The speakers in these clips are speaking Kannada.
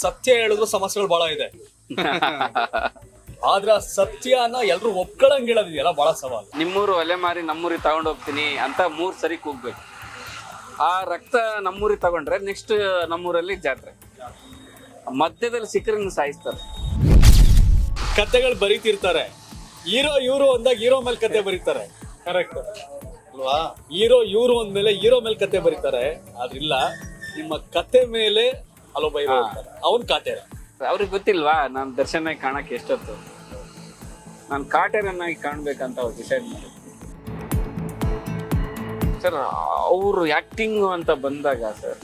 ಸತ್ಯ ಹೇಳಿದ್ರು ಸಮಸ್ಯೆಗಳು ಬಹಳ ಇದೆ. ಆದ್ರ ಸತ್ಯನ ಎಲ್ರು ಒಪ್ಕೊಳಂಗ್ ಹೇಳೋದಿದೆಯಲ್ಲ ಬಹಳ ಸವಾಲು. ನಿಮ್ಮೂರು ಒಲೆ ಮಾರಿ ನಮ್ಮೂರಿಗೆ ತಗೊಂಡ್ ಹೋಗ್ತೀನಿ ಅಂತ 3 ಸರಿ ಕೂಗ್ಬೇಕು. ಆ ರಕ್ತ ನಮ್ಮೂರಿಗೆ ತಗೊಂಡ್ರೆ ನೆಕ್ಸ್ಟ್ ನಮ್ಮೂರಲ್ಲಿ ಜಾತ್ರೆ. ಮಧ್ಯದಲ್ಲಿ ಸಿಕ್ಕರನ್ನ ಸಾಯಿಸ್ತಾರೆ. ಕತೆಗಳು ಬರೀತಿರ್ತಾರೆ, ಹೀರೋ ಇವ್ರು ಅಂದಾಗ ಹೀರೋ ಮೇಲೆ ಕತೆ ಬರೀತಾರೆ. ಕರೆಕ್ಟ್ ಅಲ್ವಾ? ಹೀರೋ ಇವ್ರು ಅಂದ್ಮೇಲೆ ಹೀರೋ ಮೇಲೆ ಕತೆ ಬರೀತಾರೆ. ಆದ್ರಿಲ್ಲ, ನಿಮ್ಮ ಕತೆ ಮೇಲೆ ಅಲ್ಲೊಬ್ಬ ಹೀರೋ ಇರ್ತಾನೆ, ಅವನ್ ಕಾಟೇರ. ಅವ್ರಿಗೆ ಗೊತ್ತಿಲ್ವಾ ನಾನು ದರ್ಶನ ಕಾಣಕ್ಕೆ ಎಷ್ಟೊತ್ತು, ನಾನು ಕಾಟೇರನ್ನಾಗಿ ಕಾಣ್ಬೇಕಂತ ಅವ್ರು ಡಿಸೈಡ್ ಮಾಡಿ. ಸರ್ ಅವರು ಆಕ್ಟಿಂಗ್ ಅಂತ ಬಂದಾಗ ಸರ್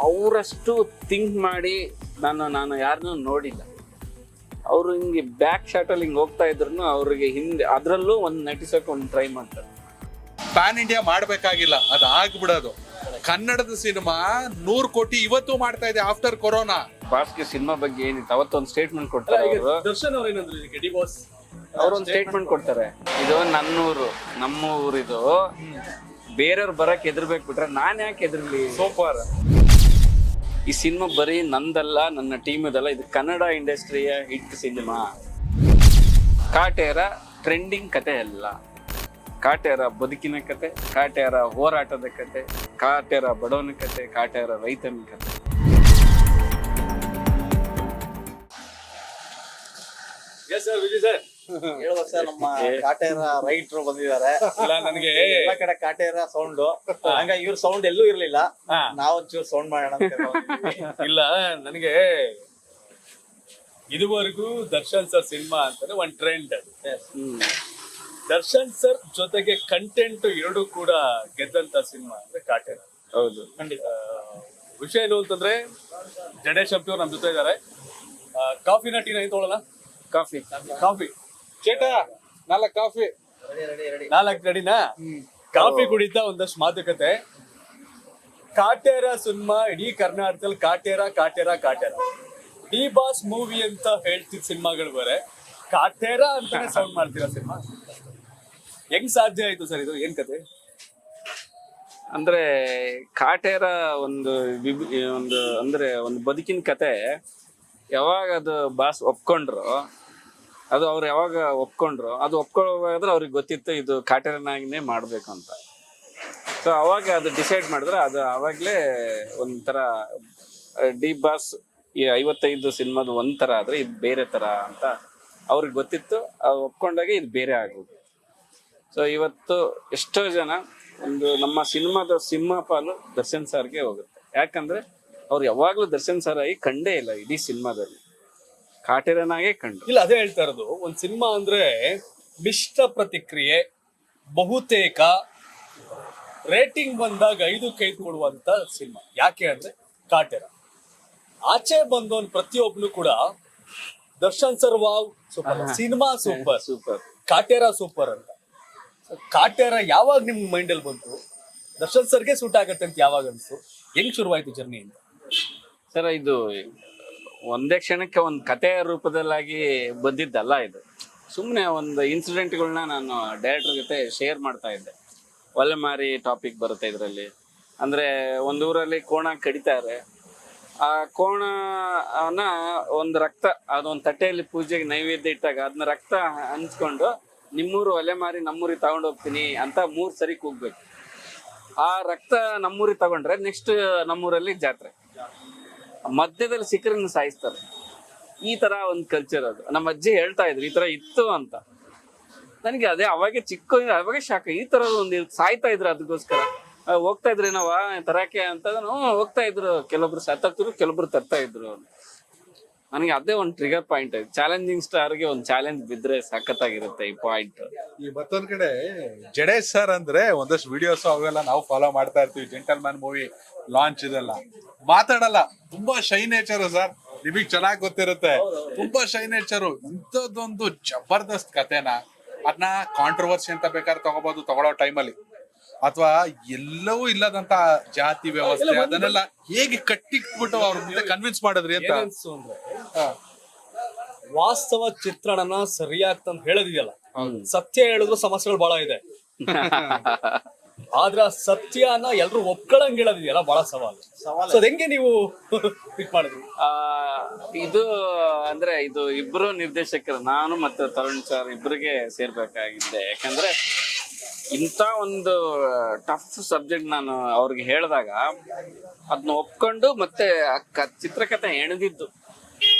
ಅವರಷ್ಟು ಥಿಂಕ್ ಮಾಡಿ ನಾನು ಯಾರನ್ನೂ ನೋಡಿಲ್ಲ. ಅವರು ಹಿಂಗೆ ಬ್ಯಾಕ್ ಶಾಟಲ್ಲಿ ಹಿಂಗೆ ಹೋಗ್ತಾ ಇದ್ರು ಅವ್ರಿಗೆ ಹಿಂದೆ ಅದರಲ್ಲೂ ಒಂದು ನಟಿಸೋಕೆ ಒಂದು ಟ್ರೈ ಮಾಡ್ತಾರೆ. ಪ್ಯಾನ್ ಇಂಡಿಯಾ ಮಾಡ್ಬೇಕಾಗಿಲ್ಲ, ಅದು ಆಗ್ಬಿಡೋದು. ಕನ್ನಡದ ಸಿನಿಮಾ 100 ಕೋಟಿ ಇವತ್ತು ಮಾಡ್ತಾ ಇದೆ ಆಫ್ಟರ್ ಕೊರೋನಾ. ಬಾಸ್ಗೆ ಸಿನಿಮಾ ಬಗ್ಗೆ ಏನಿತ್ತು ಅವತ್ತೊಂದು ಸ್ಟೇಟ್ಮೆಂಟ್ ಕೊಡ್ತಾರೆ ಅವರು. ದರ್ಶನ್ ಅವ್ರ ಏನಂದ್ರು ಇದಕ್ಕೆ ಡಿ ಬಾಸ್? ಅವ್ರೊಂದು ಸ್ಟೇಟ್ಮೆಂಟ್ ಕೊಡ್ತಾರೆ, ಇದು ನನ್ನೂರು, ನಮ್ಮ ಊರಿದು, ಬೇರೆಯವ್ರು ಬರಕ್ ಎದುರ್ಬೇಕು ಬಿಟ್ರೆ ನಾನ್ ಯಾಕೆ ಎದುರ್ಲಿ. ಸೂಪರ್. ಈ ಸಿನಿಮಾ ಬರೀ ನಂದಲ್ಲ, ನನ್ನ ಟೀಮದಲ್ಲ, ಇದು ಕನ್ನಡ ಇಂಡಸ್ಟ್ರಿಯ ಹಿಟ್ ಸಿನಿಮಾ. ಕಾಟೇರ ಟ್ರೆಂಡಿಂಗ್ ಕತೆ ಅಲ್ಲ, ಕಾಟೇರ ಬದುಕಿನ ಕತೆ, ಕಾಟೇರ ಹೋರಾಟದ ಕತೆ, ಕಾಟೇರ ಬಡವನ ಕತೆ, ಕಾಟೇರ ರೈತನ ಕತೆ. ಎಸ್ ಸರ್, ವಿಜಯ್ ಸರ್ ಹೇಳ್ಬೇಕು ಸರ್. ನಮ್ಮ ಕಾಟೇರ ರೈಟ್ರು ಬಂದಿದ್ದಾರೆ. ಇಲ್ಲ ನನಗೆ ಎಲ್ಲ ಕಡೆ ಕಾಟೇರ ಸೌಂಡ್, ಹಂಗ ಇವ್ರ ಸೌಂಡ್ ಎಲ್ಲೂ ಇರ್ಲಿಲ್ಲ. ನಾವ್ ಒಂಚೂರು ಸೌಂಡ್ ಮಾಡೋಣ ಅಂತ ಬಂದಿದ್ವಿ. ಇಲ್ಲ ನನಗೆ ಇದುವರೆಗೂ ದರ್ಶನ್ ಸರ್ ಸಿನಿಮಾ ಅಂತಾನೆ ಒಂದ್ ಟ್ರೆಂಡ್. ದರ್ಶನ್ ಸರ್ ಜೊತೆಗೆ ಕಂಟೆಂಟ್ ಎರಡು ಕೂಡ ಗೆದ್ದಂತ ಸಿನಿಮಾ ಅಂದ್ರೆ ಕಾಟೇರ. ಹೌದು, ಖಂಡಿತ. ವಿಷಯ ಏನು ಅಂತಂದ್ರೆ ಜಡೇಶ್ ಶಂಪಿ ಅವ್ರು ನಮ್ ಜೊತೆ ಇದಾರೆ. ಕಾಫಿನ ಟೀನ ಏನ್ ತೊಗೊಳಲ್ಲ? ಕಾಫಿ ಕಾಫಿ ಚೇಟ 4 ಕಾಫಿ. ರೆಡಿ 4 ರೆಡಿನಾ? ಕಾಫಿ ಕುಡಿತಾ ಒಂದಷ್ಟು ಮಾತುಕತೆ. ಕಾಟೇರ ಸಿನಿಮಾ ಇಡೀ ಕರ್ನಾಟಕದಲ್ಲಿ Kaatera Kaatera Kaatera. D boss movie ಅಂತ ಹೇಳ್ತಿದ್ ಸಿನಿಮಾಗಳು ಬೇರೆ, ಕಾಟೇರ ಅಂತಾನೆ ಸೌಂಡ್ ಮಾಡ್ತೀರಾ ಸಿನಿಮಾ. ಹೆಂಗ್ ಸಾಧ್ಯ ಆಯ್ತು ಸರ್ ಇದು? ಏನ್ ಕತೆ? ಅಂದ್ರೆ ಕಾಟೇರ ಒಂದು ಅಂದ್ರೆ ಒಂದು ಬದುಕಿನ ಕತೆ. ಯಾವಾಗ ಅದು ಬಾಸ್ ಒಪ್ಕೊಂಡ್ರು, ಅದು ಅವ್ರು ಯಾವಾಗ ಒಪ್ಕೊಂಡ್ರು, ಅದು ಒಪ್ಕೊಳ್ಳೋದ್ರೆ ಅವ್ರಿಗೆ ಗೊತ್ತಿತ್ತು ಇದು ಕಾಟೇರನಾಗಿನೇ ಮಾಡ್ಬೇಕು ಅಂತ. ಸೊ ಅವಾಗ ಅದು ಡಿಸೈಡ್ ಮಾಡಿದ್ರೆ ಅದು ಅವಾಗ್ಲೇ ಒಂಥರ ಡಿ ಬಾಸ್ ಈ 55 ಸಿನಿಮಾದ ಒಂಥರ ಆದ್ರೆ ಇದು ಬೇರೆ ತರ ಅಂತ ಅವ್ರಿಗೆ ಗೊತ್ತಿತ್ತು. ಅದು ಒಪ್ಕೊಂಡಾಗ ಇದು ಬೇರೆ ಆಗೋದು. ಸೊ ಇವತ್ತು ಎಷ್ಟೋ ಜನ ಒಂದು ನಮ್ಮ ಸಿನಿಮಾದ ಸಿಂಹಪಾಲು ದರ್ಶನ್ ಸರ್ಗೆ ಹೋಗುತ್ತೆ. ಯಾಕಂದ್ರೆ ಅವ್ರು ಯಾವಾಗ್ಲೂ ದರ್ಶನ್ ಸರ್ ಆಗಿ ಕಂಡೇ ಇಲ್ಲ ಇಡೀ ಸಿನಿಮಾದಲ್ಲಿ, ಕಾಟೇರನಾಗೆ ಕಂಡು. ಇಲ್ಲ, ಅದೇ ಹೇಳ್ತಾ ಇರೋದು. ಒಂದ್ ಸಿನಿಮಾ ಅಂದ್ರೆ ಮಿಶ್ರ ಪ್ರತಿಕ್ರಿಯೆ, ಬಹುತೇಕ ರೇಟಿಂಗ್ ಬಂದಾಗ 5ಕ್ಕೆ 5 ಕೊಡುವಂತ ಸಿನಿಮಾ. ಯಾಕೆ ಅಂದ್ರೆ ಕಾಟೇರ ಆಚೆ ಬಂದವನ್ ಪ್ರತಿಯೊಬ್ನು ಕೂಡ Darshan sir wow super, cinema super, super, Kaatera super ಅಂತ. ಕಾಟೇರ ಯಾವಾಗ ನಿಮ್ ಮೈಂಡ್ ಅಲ್ಲಿ ಬಂತು? ದರ್ಶನ್ ಸರ್ಗೆ ಸೂಟ್ ಆಗತ್ತೆ ಅಂತ ಯಾವಾಗ ಅನ್ಸ್ತು? ಹೆಂಗ್ ಶುರುವಾಯ್ತು ಜರ್ನಿ ಅಂತ? ಸರ್ ಇದು ಒಂದೇ ಕ್ಷಣಕ್ಕೆ ಒಂದು ಕಥೆಯ ರೂಪದಲ್ಲಾಗಿ ಬಂದಿದ್ದಲ್ಲ. ಇದು ಸುಮ್ಮನೆ ಒಂದು ಇನ್ಸಿಡೆಂಟ್ಗಳನ್ನ ನಾನು ಡೈರೆಕ್ಟರ್ ಜೊತೆ ಶೇರ್ ಮಾಡ್ತಾ ಇದ್ದೆ. ಒಲೆ ಮಾರಿ ಟಾಪಿಕ್ ಬರುತ್ತೆ ಇದರಲ್ಲಿ. ಅಂದ್ರೆ ಒಂದು ಊರಲ್ಲಿ ಕೋಣ ಕಡಿತಾರೆ. ಆ ಕೋಣನ ಒಂದು ರಕ್ತ ಅದೊಂದು ತಟ್ಟೆಯಲ್ಲಿ ಪೂಜೆಗೆ ನೈವೇದ್ಯ ಇಟ್ಟಾಗ ಅದನ್ನ ರಕ್ತ ಹಂಚ್ಕೊಂಡು ನಿಮ್ಮೂರು ಒಲೆ ಮಾರಿ ನಮ್ಮೂರಿಗೆ ತಗೊಂಡ್ ಹೋಗ್ತೀನಿ ಅಂತ 3 ಸರಿ ಕೂಗ್ಬೇಕು. ಆ ರಕ್ತ ನಮ್ಮೂರಿಗೆ ತಗೊಂಡ್ರೆ ನೆಕ್ಸ್ಟ್ ನಮ್ಮೂರಲ್ಲಿ ಜಾತ್ರೆ. ಮಧ್ಯದಲ್ಲಿ ಸಿಕ್ಕರನ್ನ ಸಾಯಿಸ್ತಾರೆ. ಈ ತರ ಒಂದು ಕಲ್ಚರ್. ಅದು ನಮ್ಮ ಅಜ್ಜಿ ಹೇಳ್ತಾ ಇದ್ರು ಈ ತರ ಇತ್ತು ಅಂತ. ನನಗೆ ಅದೇ ಅವಾಗೆ ಶಾಕ್. ಈ ತರ ಒಂದು ಸಾಯ್ತಾ ಇದ್ರು, ಅದಕ್ಕೋಸ್ಕರ ಹೋಗ್ತಾ ಇದ್ರು ಏನವ ತರಕ್ಕೆ ಅಂತ. ಹೋಗ್ತಾ ಇದ್ರು, ಕೆಲವೊಬ್ರು ಸತ್ತಾಗ್ತಿದ್ರು, ಕೆಲವೊಬ್ರು ತರ್ತಾ ಇದ್ರು. ನನಗೆ ಅದೇ ಒಂದು ಟ್ರಿಗರ್ ಪಾಯಿಂಟ್ ಆಯ್ತು. ಚಾಲೆಂಜಿಂಗ್ ಸ್ಟಾರ್ಗೆ ಒಂದು ಚಾಲೆಂಜ್ ಬಿದ್ರೆ ಸಖತ್ತಾಗಿರುತ್ತೆ ಈ ಪಾಯಿಂಟ್. ಈ ಮತ್ತೊಂದ್ ಕಡೆ ಜಡೇಶ್ ಸರ್ ಅಂದ್ರೆ ಒಂದಷ್ಟು ವಿಡಿಯೋಸ್ ಅವೆಲ್ಲ ನಾವು ಫಾಲೋ ಮಾಡ್ತಾ ಇರ್ತೀವಿ. ಜೆಂಟಲ್ಮ್ಯಾನ್ ಮೂವಿ ಲಾಂಚ್ ಇದೆಲ್ಲ ಮಾತಾಡಲ್ಲ, ತುಂಬಾ ಶೈ ನೇಚರು ಸರ್. ನಿಮಗ್ ಚೆನ್ನಾಗಿ ಗೊತ್ತಿರುತ್ತೆ, ತುಂಬಾ ಶೈ ನೇಚರು. ಇಂಥದ್ದೊಂದು ಜಬರ್ದಸ್ತ್ ಕತೆನ ಅದನ್ನ ಕಾಂಟ್ರವರ್ಸಿ ಅಂತ ಬೇಕಾದ್ರೆ ತಗೋಬಹುದು ತಗೊಳ್ಳೋ ಟೈಮಲ್ಲಿ, ಅಥವಾ ಎಲ್ಲವೂ ಇಲ್ಲದಂತ ಜಾತಿ ವ್ಯವಸ್ಥೆ ಅದನ್ನೆಲ್ಲ ಹೇಗೆ ಕಟ್ಟಿಟ್ಬಿಟ್ಟು ಅವ್ರ ಮುಂದೆ ಕನ್ವಿನ್ಸ್ ಮಾಡಿದ್ರಿ ಅಂತ ಏನನ್ಸು ಅಂದ್ರೆ ವಾಸ್ತವ ಚಿತ್ರಣನ ಸರಿಯಾಗಿ ತಂದು ಹೇಳೋದಿದೆಯಲ್ಲ. ಸತ್ಯ ಹೇಳಿದ್ರು ಸಮಸ್ಯೆಗಳು ಬಹಳ ಇದೆ. ಆದ್ರ ಸತ್ಯನ ಎಲ್ರು ಒಪ್ಕೊಳಂಗ್ ಹೇಳೋದಿದೆಯಲ್ಲ ಬಹಳ ಸವಾಲು. ಸೊ ಅದ್ ಹೆಂಗೆ ನೀವು ಪಿಕ್ ಮಾಡಿದ್ರಿ? ಆ, ಇದು ಅಂದ್ರೆ ಇದು ಇಬ್ರು ನಿರ್ದೇಶಕರು, ನಾನು ಮತ್ತು ತರುಣ್ ಸರ್ ಇಬ್ರಿಗೆ ಸೇರ್ಬೇಕಾಗಿದೆ. ಯಾಕಂದ್ರೆ ಇಂಥ ಒಂದು ಟಫ್ ಸಬ್ಜೆಕ್ಟ್ ನಾನು ಅವ್ರಿಗೆ ಹೇಳಿದಾಗ ಅದನ್ನ ಒಪ್ಕೊಂಡು ಮತ್ತೆ ಚಿತ್ರಕಥೆ ಎಣೆದಿದ್ದು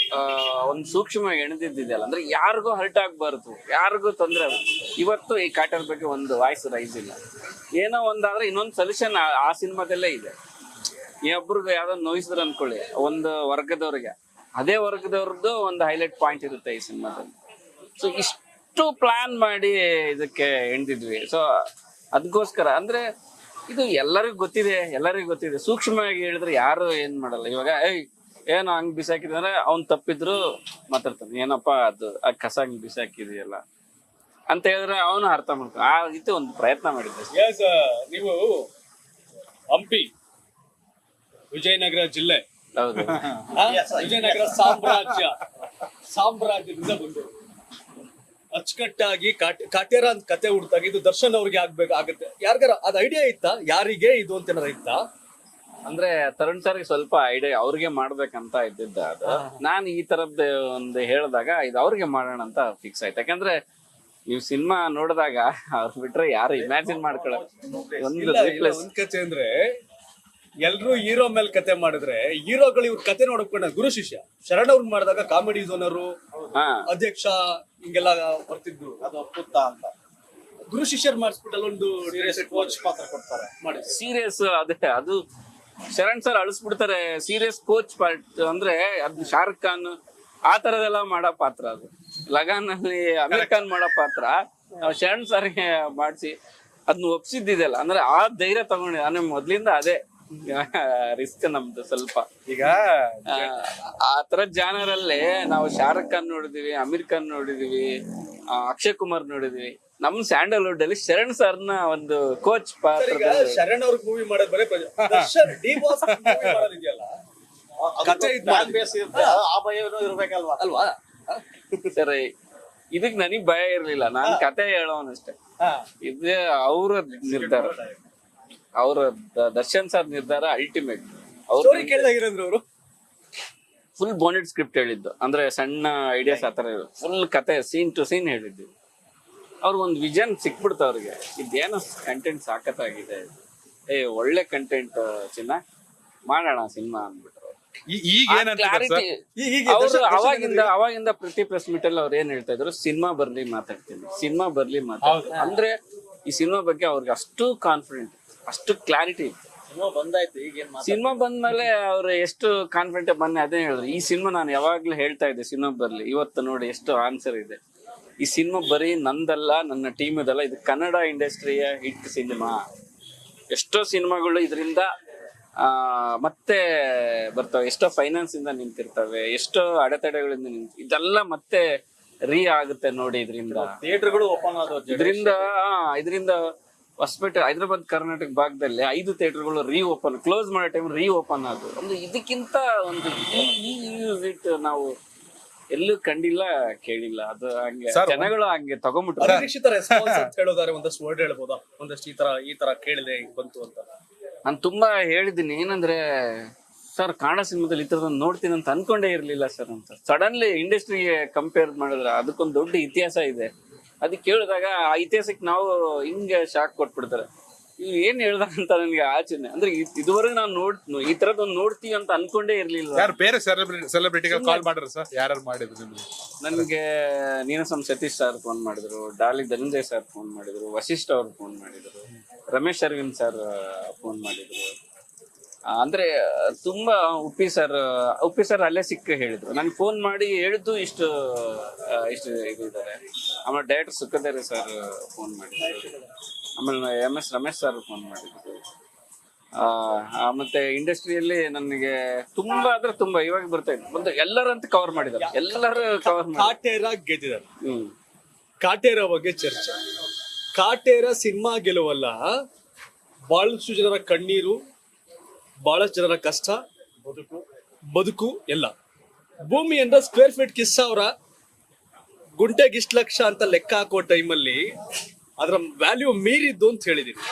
ಒಂದು ಸೂಕ್ಷ್ಮವಾಗಿ ಎಣೆದಿದ್ದಿದೆಯಲ್ಲ, ಅಂದ್ರೆ ಯಾರಿಗೂ ಹರ್ಟ್ ಆಗ್ಬಾರ್ದು, ಯಾರಿಗೂ ತೊಂದರೆ. ಇವತ್ತು ಈ ಕಾಟರ್ ಬಗ್ಗೆ ಒಂದು ವಾಯ್ಸ್ ರೈಸ್ ಇಲ್ಲ. ಏನೋ ಒಂದಾದ್ರೆ ಇನ್ನೊಂದು ಸೊಲ್ಯೂಷನ್ ಆ ಸಿನಿಮಾದಲ್ಲೇ ಇದೆ. ಒಬ್ರಿಗೆ ಯಾವ್ದೋ ನೋಯಿಸಿದ್ರು ಅನ್ಕೊಳ್ಳಿ, ಒಂದು ವರ್ಗದವ್ರಿಗೆ, ಅದೇ ವರ್ಗದವ್ರದ್ದು ಒಂದು ಹೈಲೈಟ್ ಪಾಯಿಂಟ್ ಇರುತ್ತೆ ಈ ಸಿನಿಮಾದಲ್ಲಿ. ಸೊ ಇಷ್ಟು ಪ್ಲಾನ್ ಮಾಡಿ ಇದಕ್ಕೆ ಎಣ್ದಿದ್ವಿ. ಸೊ ಅದಕ್ಕೋಸ್ಕರ ಅಂದ್ರೆ ಇದು ಎಲ್ಲರಿಗೂ ಗೊತ್ತಿದೆ. ಸೂಕ್ಷ್ಮವಾಗಿ ಹೇಳಿದ್ರೆ ಯಾರು ಏನ್ ಮಾಡಲ್ಲ. ಇವಾಗ ಏನೋ ಹಂಗ್ ಬಿಸಾಕಿದ್ರೆ ಅಂದ್ರೆ ಅವ್ನ್ ತಪ್ಪಿದ್ರು ಮಾತಾಡ್ತಾನೆ, ಏನಪ್ಪಾ ಅದು ಆ ಕಸ ಹಂಗ್ ಬಿಸಾಕಿದೆಯಲ್ಲ ಅಂತ ಹೇಳಿದ್ರೆ ಅವನು ಅರ್ಥ ಮಾಡ್ತಾನೆ. ಆ ರೀತಿ ಒಂದು ಪ್ರಯತ್ನ ಮಾಡಿದ್ದೆ. ನೀವು ಹಂಪಿ ವಿಜಯನಗರ ಜಿಲ್ಲೆ, ಹೌದು, ವಿಜಯನಗರ ಸಾಮ್ರಾಜ್ಯದಿಂದ ಬಂದು ಅಚ್ಚುಕಟ್ಟಾಗಿ ಕಾಟ್ಯಾರ ಅಂತ ಕತೆ ಹುಡ್ತಾಗ ಇದು ದರ್ಶನ್ ಅವ್ರಿಗೆ ಆಗುತ್ತೆ. ಯಾರಿಗಾರ ಅದ್ ಐಡಿಯಾ ಇತ್ತಾ, ಯಾರಿಗೆ ಇದು ಅಂತ ಏನಾರ ಇತ್ತಾ? ಅಂದ್ರೆ ತರುಣ್ ಸರ್ಗೆ ಸ್ವಲ್ಪ ಐಡಿಯಾ ಅವ್ರಿಗೆ ಮಾಡ್ಬೇಕಂತ ಇದ್ದಿದ್ದ ಅದು. ನಾನು ಈ ತರದ್ದು ಒಂದು ಹೇಳಿದಾಗ ಇದು ಅವ್ರಿಗೆ ಮಾಡೋಣ ಅಂತ ಫಿಕ್ಸ್ ಆಯ್ತು. ಯಾಕಂದ್ರೆ ನೀವು ಸಿನಿಮಾ ನೋಡಿದಾಗ ಅವ್ರು ಬಿಟ್ರೆ ಯಾರು ಇಮ್ಯಾಜಿನ್ ಮಾಡ್ಕೊಳ್ಳೋ ಒಂದ್ ಕತೆ ಅಂದ್ರೆ ಎಲ್ರು ಹೀರೋ ಮೇಲೆ ಕತೆ ಮಾಡಿದ್ರೆ ಹೀರೋಗಳು ಇವ್ರ ಕತೆ ನೋಡ್ಕೊಂಡ ಗುರು ಶಿಷ್ಯ ಶರಣ್ ಅವ್ರು ಮಾಡಿದಾಗ ಕಾಮಿಡಿ ಝೋನರು ಅಧ್ಯಕ್ಷ ಹಿಂಗೆಲ್ಲ ಬರ್ತಿದ್ರು. ಅದು ಅಪ್ಪುತ್ತ ಅಂತ ಗುರು ಶಿಷ್ಯರ್ ಮಾಡಿಸ್ಬಿಟ್ಟಲ್ಲ ಒಂದು ಕೋಚ್ ಪಾತ್ರ ಕೊಡ್ತಾರೆ ಮಾಡಿ ಸೀರಿಯಸ್. ಅದೇ ಅದು ಶರಣ್ ಸರ್ ಅಳಿಸ್ಬಿಡ್ತಾರೆ ಸೀರಿಯಸ್ ಕೋಚ್ ಪಾರ್ಟ್. ಅಂದ್ರೆ ಅದು ಶಾರುಖ್ ಖಾನ್ ಆ ತರದೆಲ್ಲ ಮಾಡೋ ಪಾತ್ರ, ಅದು ಲಗಾನ್ ಅಲ್ಲಿ ಅಮೀರ್ ಖಾನ್ ಮಾಡೋ ಪಾತ್ರ ಶರಣ್ ಸರ್ಗೆ ಮಾಡಿಸಿ ಅದನ್ನ ಒಪ್ಸಿದ್ದಿದೆಯಲ್ಲ. ಅಂದ್ರೆ ಆ ಧೈರ್ಯ ತಗೊಂಡಿ ಅಂದ್ರೆ ಮೊದ್ಲಿಂದ ಅದೇ ರಿಸ್ಕ್ ನಮ್ದು ಸ್ವಲ್ಪ. ಈಗ ಆ ತರ ಜಾನರಲ್ಲೇ ನಾವು ಶಾರುಖ್ ಖಾನ್ ನೋಡಿದೀವಿ, ಅಮೀರ್ ಖಾನ್ ನೋಡಿದೀವಿ, ಅಕ್ಷಯ್ ಕುಮಾರ್ ನೋಡಿದೀವಿ. ನಮ್ ಸ್ಯಾಂಡಲ್ವುಡ್ ಅಲ್ಲಿ ಶರಣ್ ಸರ್ನ ಒಂದು ಕೋಚ್ ಪಾತ್ರ. ಶರಣ್ ಅವ್ರಿಗೆ ಮೂವಿ ಮಾಡೋದ್ ಬರೀ ದರ್ಶನ್ ಮಾಡೋದಿದೆಯಲ್ಲ, ಕತೆ ಆ ಭಯನೂ ಇರ್ಬೇಕಲ್ವಾ ಅಲ್ವಾ? ಸರಿ, ಇದಕ್ ನನಗ್ ಭಯ ಇರ್ಲಿಲ್ಲ, ನಾನ್ ಕತೆ ಹೇಳೋನಷ್ಟೇ. ಇದೇ ಅವ್ರ ನಿರ್ಧಾರ, ಅವ್ರ ದರ್ಶನ್ ಸರ್ ನಿರ್ಧಾರ ಅಲ್ಟಿಮೇಟ್. ಸ್ಟೋರಿ ಕೇಳಿದಾಗಿರಂದ್ರು ಅವರು ಫುಲ್ ಬೋನೆಡ್ ಸ್ಕ್ರಿಪ್ಟ್ ಹೇಳಿದ್ದು, ಅಂದ್ರೆ ಸಣ್ಣ ಐಡಿಯಾಸ್ ಆತರ ಫುಲ್ ಕತೆ ಸೀನ್ ಟು ಸೀನ್ ಹೇಳಿದ್ದು. ಅವ್ರ ಒಂದು ವಿಷನ್ ಸಿಕ್ಬಿಡ್ತು ಅವ್ರಿಗೆ, ಇದೇನೋ ಕಂಟೆಂಟ್ ಸಾಕತ್ತಾಗಿದೆ, ಒಳ್ಳೆ ಕಂಟೆಂಟ್ ಚಿನ್ನ ಮಾಡೋಣ ಸಿನಿಮಾ ಅಂದ್ಬಿಟ್ರು. ಅವ್ರು ಅವಾಗಿಂದ ಪ್ರತಿ ಪ್ರೆಸ್ ಮೀಟ್ ಅಲ್ಲಿ ಅವ್ರು ಏನ್ ಹೇಳ್ತಾ ಇದ್ರು, ಸಿನಿಮಾ ಬರ್ಲಿ ಮಾತಾಡ್ತೀನಿ. ಅಂದ್ರೆ ಈ ಸಿನಿಮಾ ಬಗ್ಗೆ ಅವ್ರಿಗೆ ಅಷ್ಟು ಕಾನ್ಫಿಡೆಂಟ್, ಅಷ್ಟು ಕ್ಲಾರಿಟಿ ಇತ್ತು. ಬಂದಾಯ್ತು, ಈಗ ಸಿನಿಮಾ ಬಂದ್ಮೇಲೆ ಅವ್ರು ಎಷ್ಟು ಕಾನ್ಫಿಡೆಂಟ್ ಬನ್ನಿ ಅದೇ ಹೇಳಿದ್ರು. ಈ ಸಿನಿಮಾ ನಾನು ಯಾವಾಗ್ಲೂ ಹೇಳ್ತಾ ಇದ್ದೆ, ಸಿನಿಮಾ ಬರ್ಲಿ. ಇವತ್ತು ನೋಡಿ ಎಷ್ಟು ಆನ್ಸರ್ ಇದೆ. ಈ ಸಿನಿಮಾ ಬರೀ ನಂದಲ್ಲ, ನನ್ನ ಟೀಮ್ ಇದಲ್ಲ, ಇದು ಕನ್ನಡ ಇಂಡಸ್ಟ್ರಿಯ ಹಿಟ್ ಸಿನಿಮಾ. ಎಷ್ಟೋ ಸಿನಿಮಾಗಳು ಇದರಿಂದ ಮತ್ತೆ ಬರ್ತವೆ, ಎಷ್ಟೋ ಫೈನಾನ್ಸ್ ಇಂದ ನಿಂತಿರ್ತವೆ, ಎಷ್ಟೋ ಅಡೆತಡೆಗಳಿಂದ ಇದೆಲ್ಲ ಮತ್ತೆ ರೀ ಆಗುತ್ತೆ ನೋಡಿ ಇದರಿಂದ. ಥಿಯೇಟರ್ಗಳು ಓಪನ್ ಆದವು. ಇದರಿಂದ ಹೊಸಪೇಟೆ, ಹೈದರಾಬಾದ್, ಕರ್ನಾಟಕ ಭಾಗದಲ್ಲಿ 5 ಥಿಯೇಟರ್ಗಳು ಕ್ಲೋಸ್ ಮಾಡೋ ಟೈಮ್ ಓಪನ್ ಆದವು. ಅಂದ್ರೆ ಇದಕ್ಕಿಂತ ಒಂದು ನಾವು ಎಲ್ಲೂ ಕಂಡಿಲ್ಲ, ಕೇಳಿಲ್ಲ. ಅದು ಹಂಗೆ ಜನಗಳು ಹಂಗೆ ತಗೊಂಡ್ಬಿಟ್ರು. ಅನಿರೀಕ್ಷಿತ ರೆಸ್ಪಾನ್ಸ್ ಅಂತ ಹೇಳೋದಾರೆ ಒಂದಷ್ಟು ವರ್ಡ್ ಹೇಳ್ಬೋದಾ? ಒಂದಷ್ಟು ಈ ತರ ಕೇಳಿದೆ, ಈಗ ಬಂತು ಅಂತ. ನಾನು ತುಂಬಾ ಹೇಳಿದ್ದೀನಿ. ಏನಂದ್ರೆ ಸರ್, ಕನ್ನಡ ಸಿನಿಮಾದಲ್ಲಿ ಈ ತರದೊಂದು ನೋಡ್ತೀನಿ ಅಂತ ಅನ್ಕೊಂಡೇ ಇರ್ಲಿಲ್ಲ ಸರ್ ಅಂತ. ಸಡನ್ಲಿ ಇಂಡಸ್ಟ್ರಿಗೆ ಕಂಪೇರ್ ಮಾಡಿದ್ರೆ ಅದಕ್ಕೊಂದು ದೊಡ್ಡ ಇತಿಹಾಸ ಇದೆ. ಅದಕ್ಕೆ ಕೇಳಿದಾಗ ಆ ಇತಿಹಾಸಕ್ಕೆ ನಾವು ಹಿಂಗೆ ಶಾಕ್ ಕೊಟ್ಬಿಡ್ತಾರೆ. ಇವ್ ಏನ್ ಹೇಳ್ದ ಅಂತ ನನ್ಗೆ ಆಚರಣೆ. ಅಂದ್ರೆ ಇದುವರೆಗೂ ನಾನು ಈ ತರದೊಂದು ನೋಡ್ತೀವಿ ಅಂತ ಅನ್ಕೊಂಡೇ ಇರ್ಲಿಲ್ಲ. ಯಾರು ಬೇರೆ ಸೆಲೆಬ್ರಿಟಿಗಳು ಕಾಲ್ ಮಾಡ್ರ ಸರ್? ಯಾರು ಮಾಡಿದ್ರು ನಿಮ್ಗೆ? ನನ್ಗೆ ನೀನಸಂ ಸತೀಶ್ ಸರ್ ಫೋನ್ ಮಾಡಿದ್ರು, ಡಾಲಿ ಧನಂಜಯ್ ಸರ್ ಫೋನ್ ಮಾಡಿದ್ರು, ವಶಿಷ್ಠ ಅವ್ರು ಫೋನ್ ಮಾಡಿದ್ರು, ರಮೇಶ್ ಅರವಿಂದ್ ಸರ್ ಫೋನ್ ಮಾಡಿದ್ರು. ಅಂದ್ರೆ ತುಂಬಾ ಉಪ್ಪಿ ಸರ್ ಅಲ್ಲೇ ಸಿಕ್ಕ ಹೇಳಿದ್ರು. ನನ್ಗೆ ಫೋನ್ ಮಾಡಿ ಹೇಳಿದ್ದು ಇಷ್ಟು ಇದ್ದಾರೆ. ಆಮೇಲೆ ಡೈರೆಕ್ಟರ್ ಸುಖದೇರಿ ಸರ್ ಫೋನ್ ಮಾಡಿದ್ರು, ಆಮೇಲೆ MS ರಮೇಶ್ ಸರ್ ಫೋನ್ ಮಾಡಿದ್ರು. ಮತ್ತೆ ಇಂಡಸ್ಟ್ರಿಯಲ್ಲಿ ನನಗೆ ತುಂಬಾ ಅಂದ್ರೆ ತುಂಬಾ ಇವಾಗ ಬರ್ತಾ ಇತ್ತು, ಒಂದು ಎಲ್ಲರಂತ ಕವರ್ ಮಾಡಿದ್ದಾರೆ, ಎಲ್ಲರೂ ಕವರ್ ಮಾಡಿ. ಕಾಟೇರ ಗೆದ್ದಿದ್ದಾರೆ. ಕಾಟೇರ ಬಗ್ಗೆ ಚರ್ಚೆ. ಕಾಟೇರ ಸಿನಿಮಾ ಗೆಲುವಲ್ಲ, ಬಹಳಷ್ಟು ಜನರ ಕಣ್ಣೀರು, ಬಹಳಷ್ಟು ಜನರ ಕಷ್ಟ, ಬದುಕು ಎಲ್ಲ. ಭೂಮಿ ಅಂದ್ರೆ ಸ್ಕ್ವೇರ್ ಫೀಟ್ ಕಿಸ್ಸಾವ್ರ, ಗುಂಟೆಗೆ ಇಷ್ಟು ಲಕ್ಷ ಅಂತ ಲೆಕ್ಕ ಹಾಕೋ ಟೈಮಲ್ಲಿ ಅದರ ವ್ಯಾಲ್ಯೂ ಮೀರಿದ್ದು ಅಂತ ಹೇಳಿದೀನಿ.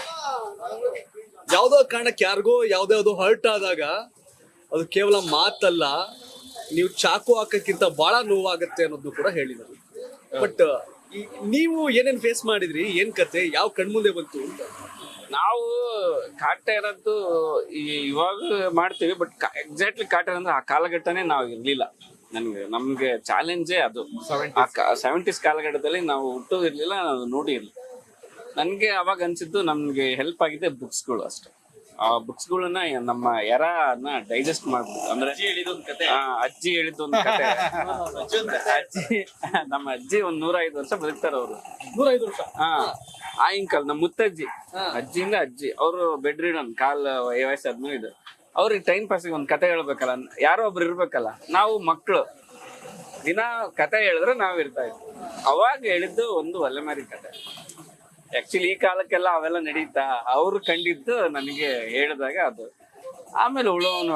ಯಾವ್ದೋ ಕಾರಣಕ್ಕೆ ಯಾರಿಗೋ ಯಾವ್ದಾವ್ದೋ ಹರ್ಟ್ ಆದಾಗ ಅದು ಕೇವಲ ಮಾತಲ್ಲ, ನೀವು ಚಾಕು ಹಾಕಕ್ಕಿಂತ ಬಹಳ ನೋವಾಗತ್ತೆ ಅನ್ನೋದು ಕೂಡ ಹೇಳಿದರು. ಬಟ್ ನೀವು ಏನೇನ್ ಫೇಸ್ ಮಾಡಿದ್ರಿ, ಏನ್ ಕತೆ, ಯಾವ ಕಣ್ಮುಂದೆ ಬಂತು ಅಂತ? ನಾವು ಕಾಟೇರದ್ದು ಇವಾಗ ಮಾಡ್ತೀವಿ, ಬಟ್ ಎಕ್ಸಾಕ್ಟ್ಲಿ ಕಾಟೇರ ಅಂದ್ರೆ ಆ ಕಾಲಘಟ್ಟನೇ ನಾವು ಇರ್ಲಿಲ್ಲ. ನಮ್ಗೆ ಚಾಲೆಂಜೇ ಅದು. 70s ಕಾಲಘಟ್ಟದಲ್ಲಿ ನಾವು ಹುಟ್ಟು ಇರ್ಲಿಲ್ಲ, ನಾವು ನೋಡಿ ಇರ್ಲಿಲ್ಲ. ನನ್ಗೆ ಅವಾಗ ಅನ್ಸಿದ್ದು ನಮ್ಗೆ ಹೆಲ್ಪ್ ಆಗಿದೆ ಬುಕ್ಸ್ಗಳು ಅಷ್ಟೇ. ಆ ಬುಕ್ಸ್ಗಳನ್ನ ನಮ್ಮ ಎರಾನ ಡೈಜೆಸ್ಟ್ ಮಾಡ್ಬೋದು. ಅಂದ್ರೆ ಅಜ್ಜಿ ಹೇಳಿದೊಂದು ಕತೆ. ಅಜ್ಜಿ ನಮ್ಮ ಅಜ್ಜಿ 105 ವರ್ಷ ಬದುಕ್ತಾರ ಅವ್ರು. 105 ವರ್ಷ? ಆಯಿಂಕಲ್ ನಮ್ಮ ಮುತ್ತಜ್ಜಿ, ಅಜ್ಜಿಯಿಂದ ಅಜ್ಜಿ. ಅವರು ಬೆಡ್ ರಿಡನ್, ವಯಸ್ಸಾದ್ಮೇಲೆ ಇದು. ಅವ್ರಿಗೆ ಟೈಮ್ ಪಾಸಿಗೆ ಒಂದ್ ಕತೆ ಹೇಳ್ಬೇಕಲ್ಲ, ಯಾರೋ ಒಬ್ರು ಇರ್ಬೇಕಲ್ಲ. ನಾವು ಮಕ್ಕಳು ದಿನ ಕತೆ ಹೇಳಿದ್ರೆ ನಾವ್ ಇರ್ತಾ ಇದ್ವಿ. ಅವಾಗ ಹೇಳಿದ್ದು ಒಂದು ಒಲೆಮಾರಿ ಕತೆ. ಆಕ್ಚುಲಿ ಈ ಕಾಲಕ್ಕೆಲ್ಲ ಅವೆಲ್ಲ ನಡೀತಾ, ಅವ್ರು ಕಂಡಿದ್ದು ನನಗೆ ಹೇಳಿದಾಗ ಅದು. ಆಮೇಲೆ ಉಳುವವನ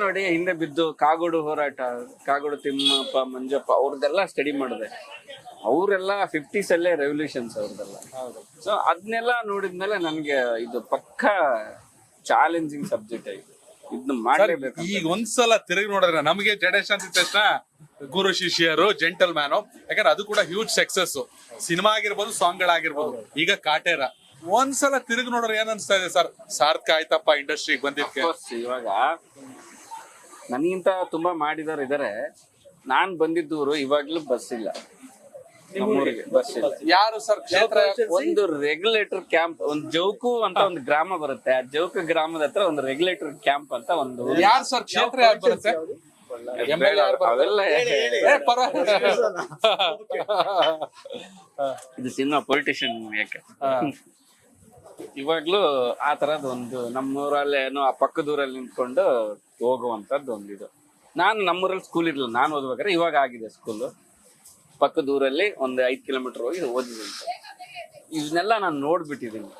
ಒಡೆಯ ಹಿಂದೆ ಬಿದ್ದು ಕಾಗೋಡು ಹೋರಾಟ, ಕಾಗೋಡು ತಿಮ್ಮಪ್ಪ, ಮಂಜಪ್ಪ ಅವ್ರದ್ದೆಲ್ಲ ಸ್ಟಡಿ ಮಾಡಿದೆ. ಅವರೆಲ್ಲ 50s ಅಲ್ಲೇ ರೆವಲ್ಯೂಷನ್ಸ್ ಅವ್ರದ್ದೆಲ್ಲ. ಸೊ ಅದನ್ನೆಲ್ಲ ನೋಡಿದ್ಮೇಲೆ ನನ್ಗೆ ಇದು ಪಕ್ಕಾ ಚಾಲೆಂಜಿಂಗ್ ಸಬ್ಜೆಕ್ಟ್ ಆಯ್ತು, ಇದನ್ನ ಮಾಡ್ಲೇಬೇಕು. ಈಗ ಒಂದ್ಸಲ ತಿರುಗಿ ನೋಡಿದ್ರೆ ನಮಗೆ ಜಡೇಶ್ ಅಂತ ತಕ್ಷಣ ಗುರು ಶಿಷ್ಯರು, ಜೆಂಟಲ್ ಮ್ಯಾನು, ಯಾಕಂದ್ರೆ ಅದು ಕೂಡ ಹ್ಯೂಜ್ ಸಕ್ಸಸ್. ಸಿನಿಮಾ ಆಗಿರ್ಬೋದು, ಸಾಂಗ್ ಗಳಾಗಿರ್ಬೋದು. ಈಗ ಕಾಟೇರ ಒಂದ್ಸಲ ತಿರುಗಿ ನೋಡ್ರೆ ಏನ್ ಅನ್ಸ್ತಾ ಇದೆ ಸರ್? ಸಾರ್ಥಕ ಆಯ್ತಪ್ಪ ಇಂಡಸ್ಟ್ರಿಗೆ ಬಂದಿದ್ಕೆ. ಇವಾಗ ನನಗಿಂತ ತುಂಬಾ ಮಾಡಿದವರು ಇದಾರೆ. ನಾನ್ ಬಂದಿದ್ದೂರು ಇವಾಗ್ಲೂ ಬಸ್ ಇಲ್ಲ, ನಮ್ಮೂರಿಗೆ ಬಸ್ ಇಲ್ಲ. ಯಾರು ಸರ್? ಕ್ಷೇತ್ರ ಒಂದು ರೆಗ್ಯುಲೇಟರ್ ಕ್ಯಾಂಪ್, ಒಂದು ಜೌಕು ಅಂತ ಒಂದು ಗ್ರಾಮ ಬರುತ್ತೆ. ಆ ಜೌಕು ಗ್ರಾಮದ ಹತ್ರ ಒಂದು ರೆಗ್ಯುಲೇಟರ್ ಕ್ಯಾಂಪ್ ಅಂತ ಒಂದು. ಯಾರು ಸರ್? ಕ್ಷೇತ್ರ ಯಾರು ಬರುತ್ತೆ? ಅವೆಲ್ಲ ಇದು ಸಿನಿಮಾ ಪೊಲಿಟಿಷಿಯನ್ ಯಾಕೆ ಇವಾಗ್ಲೂ ಆ ತರದ್ ಒಂದು ನಮ್ಮೂರಲ್ಲೇ ಏನೋ ಆ ಪಕ್ಕದೂರಲ್ಲಿ ನಿಂತ್ಕೊಂಡು ಹೋಗುವಂತದ್ದು ಒಂದಿದು. ನಾನು ನಮ್ಮೂರಲ್ಲಿ ಸ್ಕೂಲ್ ಇರ್ಲಿಲ್ಲ, ನಾನು ಓದ್ಬೇಕಾದ್ರೆ. ಇವಾಗ ಆಗಿದೆ ಸ್ಕೂಲ್. ಪಕ್ಕದೂರಲ್ಲಿ ಒಂದು 5 ಕಿಲೋಮೀಟರ್ ಹೋಗಿ ಓದಿದಂತ. ಇದನ್ನೆಲ್ಲ ನಾನು ನೋಡ್ಬಿಟ್ಟಿದ್ದೀನಿ.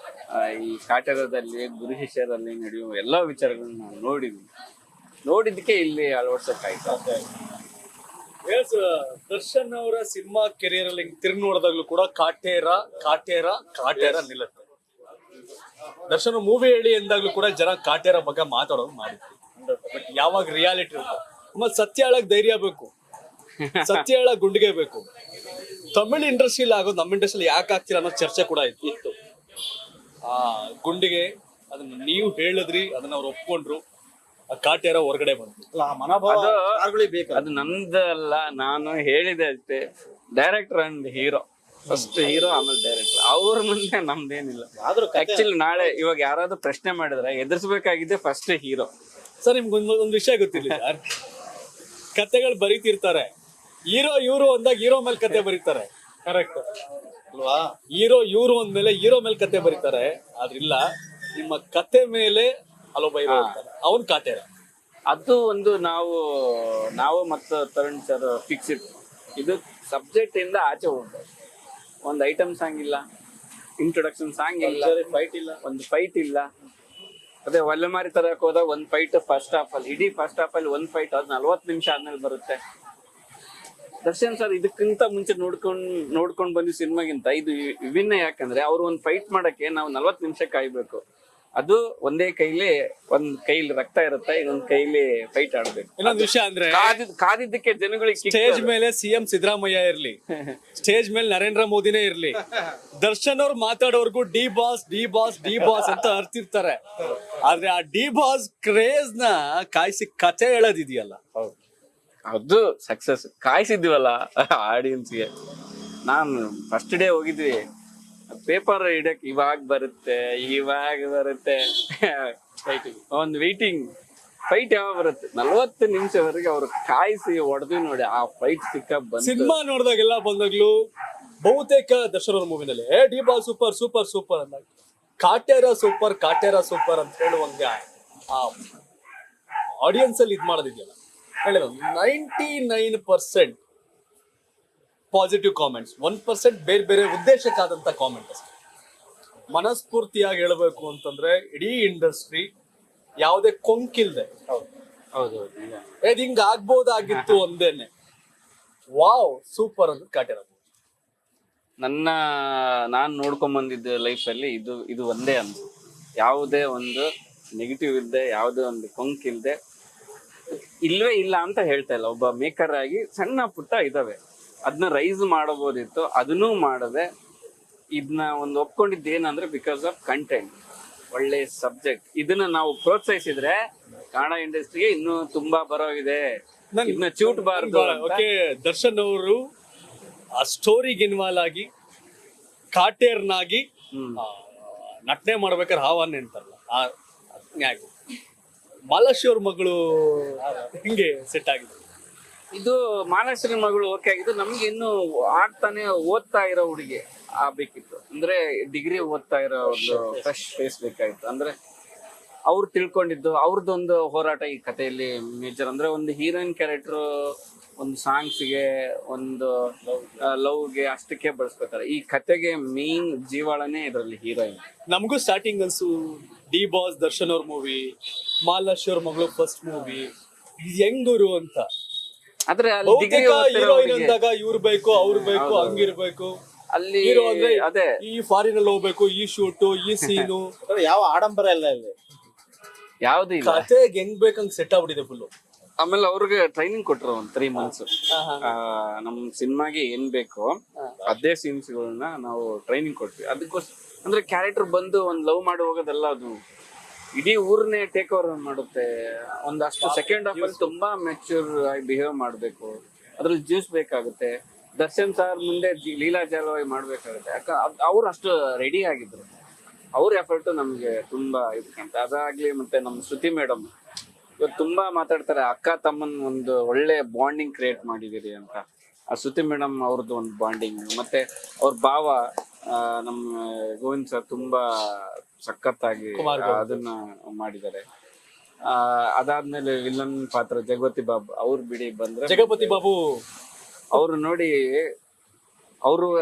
ಈ ಕಾಟೇರದಲ್ಲಿ, ಗುರು ಶಿಷ್ಯರಲ್ಲಿ ನಡೆಯುವ ಎಲ್ಲಾ ವಿಚಾರಗಳನ್ನ ನಾನು ನೋಡಿದ್ದಕ್ಕೆ ಇಲ್ಲಿ ಅಳವಡಿಸಕ್ಕಾಯ್ತು. ದರ್ಶನ್ ಅವರ ಸಿನಿಮಾ ಕೆರಿಯರ್ ಅಲ್ಲಿ ತಿರುಗಿ ನೋಡಿದಾಗ್ಲೂ ಕೂಡ ಕಾಟೇರ ನಿಲ್ಲುತ್ತೆ. ದರ್ಶನ್ ಮೂವಿ ಹೇಳಿ ಎಂದಾಗ್ಲೂ ಕೂಡ ಜನ ಕಾಟೇರ ಬಗ್ಗೆ ಮಾತಾಡೋದು ಮಾಡಿದ್ರು. ಬಟ್ ಯಾವಾಗ ರಿಯಾಲಿಟಿ ಇರುತ್ತೆ, ಆಮೇಲೆ ಸತ್ಯ ಹೇಳಕ್ ಧೈರ್ಯ ಬೇಕು, ಸತ್ಯ ಹೇಳಕ್ ಗುಂಡಿಗೆ ಬೇಕು. ತಮಿಳ್ ಇಂಡಸ್ಟ್ರಿಲಿ ಆಗೋದು ನಮ್ಮ ಇಂಡಸ್ಟ್ರಿಲಿ ಯಾಕೆ ಆಗ್ತಿಲ್ಲ ಅನ್ನೋ ಚರ್ಚೆ ಕೂಡ ಇತ್ತು. ಆ ಗುಂಡಿಗೆ ಅದನ್ನ ನೀವು ಹೇಳಿದ್ರಿ, ಅದನ್ನ ಅವ್ರು ಒಪ್ಕೊಂಡ್ರು, ಕಾಟೇರ ಹೊರಗಡೆ ಬಂತು. ಅದು ನಂದಲ್ಲ, ನಾನು ಹೇಳಿದೆ ಅಷ್ಟೇ. Director and hero, first hero ಆಮೇಲೆ ಡೈರೆಕ್ಟರ್. ಅವ್ರ ಮುಂದೆ ನಮ್ದೇನಿಲ್ಲ. ಆಕ್ಚುಲಿ ನಾಳೆ ಇವಾಗ ಯಾರಾದ್ರೂ ಪ್ರಶ್ನೆ ಮಾಡಿದ್ರೆ ಎದುರಿಸಬೇಕಾಗಿದೆ ಫಸ್ಟ್ ಹೀರೋ. ಸರ್ ನಿಮ್ಗೆ ಒಂದು ವಿಷಯ ಗೊತ್ತಿಲ್ಲ ಸರ್, ಕತೆಗಳು ಬರೀತಿರ್ತಾರೆ, ಹೀರೋ ಇವ್ರು ಅಂದಾಗ ಹೀರೋ ಮೇಲೆ ಕತೆ ಬರೀತಾರೆ. ಕರೆಕ್ಟ್ ಅಲ್ವಾ? ಹೀರೋ ಇವ್ರು ಅಂದ್ಮೇಲೆ ಹೀರೋ ಮೇಲೆ ಕತೆ ಬರೀತಾರೆ. ಆದ್ರಿಲ್ಲ, ನಿಮ್ಮ ಕತೆ ಮೇಲೆ ಅವನ್ ಕಾಟೇರ. ಅದು ಒಂದು ನಾವು ಮತ್ತು ತರುಣ್ ಸರ್ ಫಿಕ್ಸ್ ಇತ್ತು. ಇದು ಸಬ್ಜೆಕ್ಟ್ ಇಂದ ಆಚೆ ಹೋಗ್ತದೆ. ಒಂದು ಐಟಮ್ ಸಾಂಗ್ ಇಲ್ಲ, ಇಂಟ್ರೊಡಕ್ಷನ್ ಸಾಂಗ್ ಇಲ್ಲ, ಒಂದು ಫೈಟ್ ಇಲ್ಲ. ಅದೇ ಒಲೆಮಾರಿ ತರಕ್ ಹೋದಾಗ ಒಂದ್ ಫೈಟ್ ಫಸ್ಟ್ ಹಾಫ್ ಅಲ್ಲಿ, ಇಡೀ ಫಸ್ಟ್ ಹಾಫ್ ಅಲ್ಲಿ ಒಂದ್ ಫೈಟ್ ಅದು 40 ನಿಮಿಷ ಆದ್ಮೇಲೆ ಬರುತ್ತೆ. ದರ್ಶನ್ ಸರ್ ಇದಕ್ಕಿಂತ ಮುಂಚೆ ನೋಡ್ಕೊಂಡ್ ಬಂದಿ ಸಿನಿಮಾಗಿಂತ ಇದು ವಿಭಿನ್ನ. ಯಾಕಂದ್ರೆ ಅವ್ರು ಒಂದ್ ಫೈಟ್ ಮಾಡಕ್ಕೆ ನಾವು 40 ನಿಮಿಷ ಕಾಯ್ಬೇಕು. ಅದು ಒಂದ್ ಕೈಲಿ ರಕ್ತ ಇರುತ್ತೆ, ಇನ್ನೊಂದ್ ಕೈಲಿ ಫೈಟ್ ಆಡ್ಬೇಕು. ಇನ್ನೊಂದು ವಿಷಯ ಅಂದ್ರೆ ಕಾದಿದ್ದಕ್ಕೆ ಜನಗಳಿಗೆ ಸ್ಟೇಜ್ ಮೇಲೆ ಸಿಎಂ ಸಿದ್ದರಾಮಯ್ಯ ಇರ್ಲಿ, ಸ್ಟೇಜ್ ಮೇಲೆ ನರೇಂದ್ರ ಮೋದಿನೇ ಇರ್ಲಿ, ದರ್ಶನ್ ಅವ್ರು ಮಾತಾಡೋರ್ಗು ಡಿ ಬಾಸ್ ಅಂತ ಅರ್ತಿರ್ತಾರೆ. ಆದ್ರೆ ಆ ಡಿ ಬಾಸ್ ಕ್ರೇಜ್ ನ ಕಾಯಿಸಿ ಕತೆ ಹೇಳೋದಿದೆಯಲ್ಲ, ಅದು ಸಕ್ಸಸ್. ಕಾಯಿಸಿದ್ವಲ್ಲ ಆಡಿಯನ್ಸ್ಗೆ. ನಾನು ಫಸ್ಟ್ ಡೇ ಹೋಗಿದ್ವಿ, ಪೇಪರ್ ಇಡಕ್ ಇವಾಗ ಬರುತ್ತೆ ಒಂದು ವೇಟಿಂಗ್. ಫೈಟ್ ಯಾವಾಗ ಬರುತ್ತೆ? 40 ನಿಮಿಷವರೆಗೆ ಅವ್ರು ಕಾಯಿಸಿ ಹೊಡೆದ್ವಿ ನೋಡಿ. ಆ ಫೈಟ್ ಸಿನಿಮಾ ನೋಡಿದಾಗೆಲ್ಲ ಬಂದಾಗ್ಲೂ ಬಹುತೇಕ ದರ್ಶನ್ ಅವ್ರ ಮೂವಿನಲ್ಲಿ ಡಿ ಬಾಲ್ ಸೂಪರ್ ಅಂದಾಗ ಕಾಟೇರ ಸೂಪರ್ ಅಂತ ಹೇಳುವಂಗೆ ಆ ಆಡಿಯನ್ಸ್ ಅಲ್ಲಿ ಇದ್ ಮಾಡೋದಿದೆಯಲ್ಲ, ಹೇಳಿದ್ರು 99% ಪಾಸಿಟಿವ್ ಕಾಮೆಂಟ್ಸ್, 1% ಬೇರೆ ಉದ್ದೇಶಕ್ಕಾದಂತ ಕಾಮೆಂಟ್ ಅಷ್ಟೇ. ಮನಸ್ಫೂರ್ತಿಯಾಗಿ ಹೇಳಬೇಕು ಅಂತಂದ್ರೆ ಇಡೀ ಇಂಡಸ್ಟ್ರಿ ಯಾವುದೇ ಕೊಂಕಿಲ್ದೆ ಹಿಂಗ ಆಗ್ಬೋದಾಗಿತ್ತು ಒಂದೇನೆ, ವಾವ್ ಸೂಪರ್ ಅಂತ ಕಾಟೇರ. ನಾನ್ ನೋಡ್ಕೊಂಡ್ ಬಂದಿದ್ದ ಲೈಫ್ ಅಲ್ಲಿ ಇದು ಒಂದೇ ಅನ್ಸುತ್ತೆ. ಯಾವುದೇ ಒಂದು ನೆಗೆಟಿವ್ ಇಲ್ಲದೆ, ಯಾವುದೇ ಒಂದು ಕೊಂಕ್ ಇಲ್ಲದೆ, ಇಲ್ವೇ ಇಲ್ಲ ಅಂತ ಹೇಳ್ತಾ ಇಲ್ಲ. ಒಬ್ಬ ಮೇಕರ್ ಆಗಿ ಸಣ್ಣ ಪುಟ್ಟ ಇದಾವೆ, ಅದನ್ನ ರೈಸ್ ಮಾಡಬಹುದಿತ್ತು, ಅದನ್ನೂ ಮಾಡದೆ ಇದನ್ನ ಒಂದು ಒಪ್ಕೊಂಡಿದ್ದು ಏನಂದ್ರೆ ಬಿಕಾಸ್ ಆಫ್ ಕಂಟೆಂಟ್, ಒಳ್ಳೆ ಸಬ್ಜೆಕ್ಟ್. ಇದನ್ನ ನಾವು ಪ್ರೋತ್ಸಾಹಿಸಿದ್ರೆ ಕನ್ನಡ ಇಂಡಸ್ಟ್ರಿಗೆ ಇನ್ನೂ ತುಂಬಾ ಬರೋಗಿದೆ, ಇದನ್ನ ಚೂಟ್ಬಾರ್ದು ಅಂತ. ಓಕೆ, ದರ್ಶನ್ ಅವರು ಆ ಸ್ಟೋರಿಗೆ ಇನ್ವಾಲ್ವ್ ಆಗಿ ಕಾಟೇರ್ನಾಗಿ ನಟನೆ ಮಾಡ್ಬೇಕಾದ್ರೆ ಹಾವನ್ನ ಅಂತಾರಲ್ಲ, ಆ ನ್ಯಾಯ ಮಾಲಾಶ್ರೀ ಅವ್ರ ಮಗಳು ಹಿಂಗೆ ಸೆಟ್ ಆಗಿದೆ. ಇದು ಮಾಲಾಶ್ರೀ ಮಗಳು ಓಕೆ ಆಗಿದ್ದು. ನಮ್ಗೆ ಇನ್ನು ಆಗ್ತಾನೆ ಓದ್ತಾ ಇರೋ ಹುಡುಗಿ ಆಗ್ಬೇಕಿತ್ತು, ಅಂದ್ರೆ ಡಿಗ್ರಿ ಓದ್ತಾ ಇರೋ ಒಂದು ಫ್ರೆಶ್ ಫೇಸ್ ಬೇಕಾಗಿತ್ತು. ಅಂದ್ರೆ ಅವ್ರು ತಿಳ್ಕೊಂಡಿದ್ದು ಅವ್ರದ್ದೊಂದು ಹೋರಾಟ ಈ ಕಥೆಯಲ್ಲಿ ಮೇಜರ್. ಅಂದ್ರೆ ಒಂದು ಹೀರೋಯಿನ್ ಕ್ಯಾರೆಕ್ಟರ್ ಒಂದು ಸಾಂಗ್ಸ್ಗೆ, ಒಂದು ಲವ್ಗೆ ಅಷ್ಟಕ್ಕೆ ಬಳಸ್ಕೊತಾರೆ. ಈ ಕತೆಗೆ ಮೇನ್ ಜೀವಾಳನೇ ಇದರಲ್ಲಿ ಹೀರೋಯಿನ್. ನಮಗೂ ಸ್ಟಾರ್ಟಿಂಗ್ ಅನ್ಸು ಡಿ ಬಾಸ್ ದರ್ಶನ್ ಅವ್ರ ಮೂವಿ, ಮಾಲಾಶ್ರೀ ಅವ್ರ ಮಗಳು ಫಸ್ಟ್ ಮೂವಿ, ಹೆಂಗೂರು ಅಂತ. ಆದ್ರೆ ಅಲ್ಲಿ ಡಿಗ್ರಿ ಹೀರೋಯಿನ್ ಅಂದಾಗ ಇವ್ರು ಬೇಕು, ಅವ್ರು ಬೇಕು, ಹಂಗಿರ್ಬೇಕು. ಅಲ್ಲಿ ಹೀರೋ ಅಂದ್ರೆ ಅದೇ ಈ ಫಾರಿನ್ ಅಲ್ಲಿ ಹೋಗ್ಬೇಕು, ಈ ಶೂಟು, ಈ ಸೀನು, ಯಾವ ಆಡಂಬರ ಇಲ್ಲ ಇಲ್ಲಿ. ಯಾವ್ದು ಇಲ್ಲ. ಕತೆಗೆ ಹೆಂಗ್ ಬೇಕಂಗ್ ಸೆಟ್ ಆಗ್ಬಿಟ್ಟಿದೆ ಫುಲ್. ಆಮೇಲೆ ಅವ್ರಿಗೆ ಟ್ರೈನಿಂಗ್ ಕೊಟ್ರು ಒಂದ್ 3 months. ನಮ್ ಸಿನಿಮಾಗೆ ಏನ್ ಬೇಕೋ ಅದೇ ಸೀನ್ಸ್ ಗಳನ್ನ ನಾವು ಟ್ರೈನಿಂಗ್ ಕೊಟ್ವಿ. ಅದಕ್ಕೋಸ್ಕರ ಅಂದ್ರೆ ಕ್ಯಾರೆಕ್ಟರ್ ಬಂದು ಒಂದ್ ಲವ್ ಮಾಡಿ ಹೋಗೋದಲ್ಲ, ಅದು ಇಡೀ ಊರ್ನೇ ಟೇಕ್ ಓವರ್ ಮಾಡುತ್ತೆ. ಒಂದಷ್ಟು ಸೆಕೆಂಡ್ ಹಾಫ್ ಅಲ್ಲಿ ತುಂಬಾ ಮೆಚ್ಯೂರ್ ಆಗಿ ಬಿಹೇವ್ ಮಾಡ್ಬೇಕು, ಅದ್ರಲ್ಲಿ ಜ್ಯೂಸ್ ಬೇಕಾಗುತ್ತೆ. ದರ್ಶನ್ ಸರ್ ಮುಂದೆ ಲೀಲಾಜಾಲವಾಗಿ ಮಾಡ್ಬೇಕಾಗುತ್ತೆ, ಯಾಕ ಅವ್ರು ಅಷ್ಟು ರೆಡಿ ಆಗಿದ್ರು. ಅವ್ರ ಎಫರ್ಟ್ ನಮ್ಗೆ ತುಂಬಾ ಇದಕ್ಕಂತ. ಅದಾಗ್ಲಿ ಮತ್ತೆ ನಮ್ ಶ್ರುತಿ ಮೇಡಮ್ ಇವತ್ತು ತುಂಬಾ ಮಾತಾಡ್ತಾರೆ, ಅಕ್ಕ ತಮ್ಮನ್ ಒಂದು ಒಳ್ಳೆ ಬಾಂಡಿಂಗ್ ಕ್ರಿಯೇಟ್ ಮಾಡಿದಿರಿ ಅಂತ. ಆ ಶ್ರುತಿ ಮೇಡಮ್ ಅವ್ರದ್ದು ಒಂದು ಬಾಂಡಿಂಗ್, ಮತ್ತೆ ಅವ್ರ ಭಾವ ನಮ್ಮ ಗೋವಿಂದ್ ಸರ್ ತುಂಬಾ ಸಖತ್ತಾಗಿ ಅದನ್ನ ಮಾಡಿದ್ದಾರೆ. ಅದಾದ್ಮೇಲೆ ವಿಲನ್ ಪಾತ್ರ ಜಗಪತಿ ಬಾಬು ಅವ್ರು ಬಿಡಿ ಬಂದ್ರೆ, ಜಗಪತಿ ಬಾಬು ಅವ್ರು ನೋಡಿ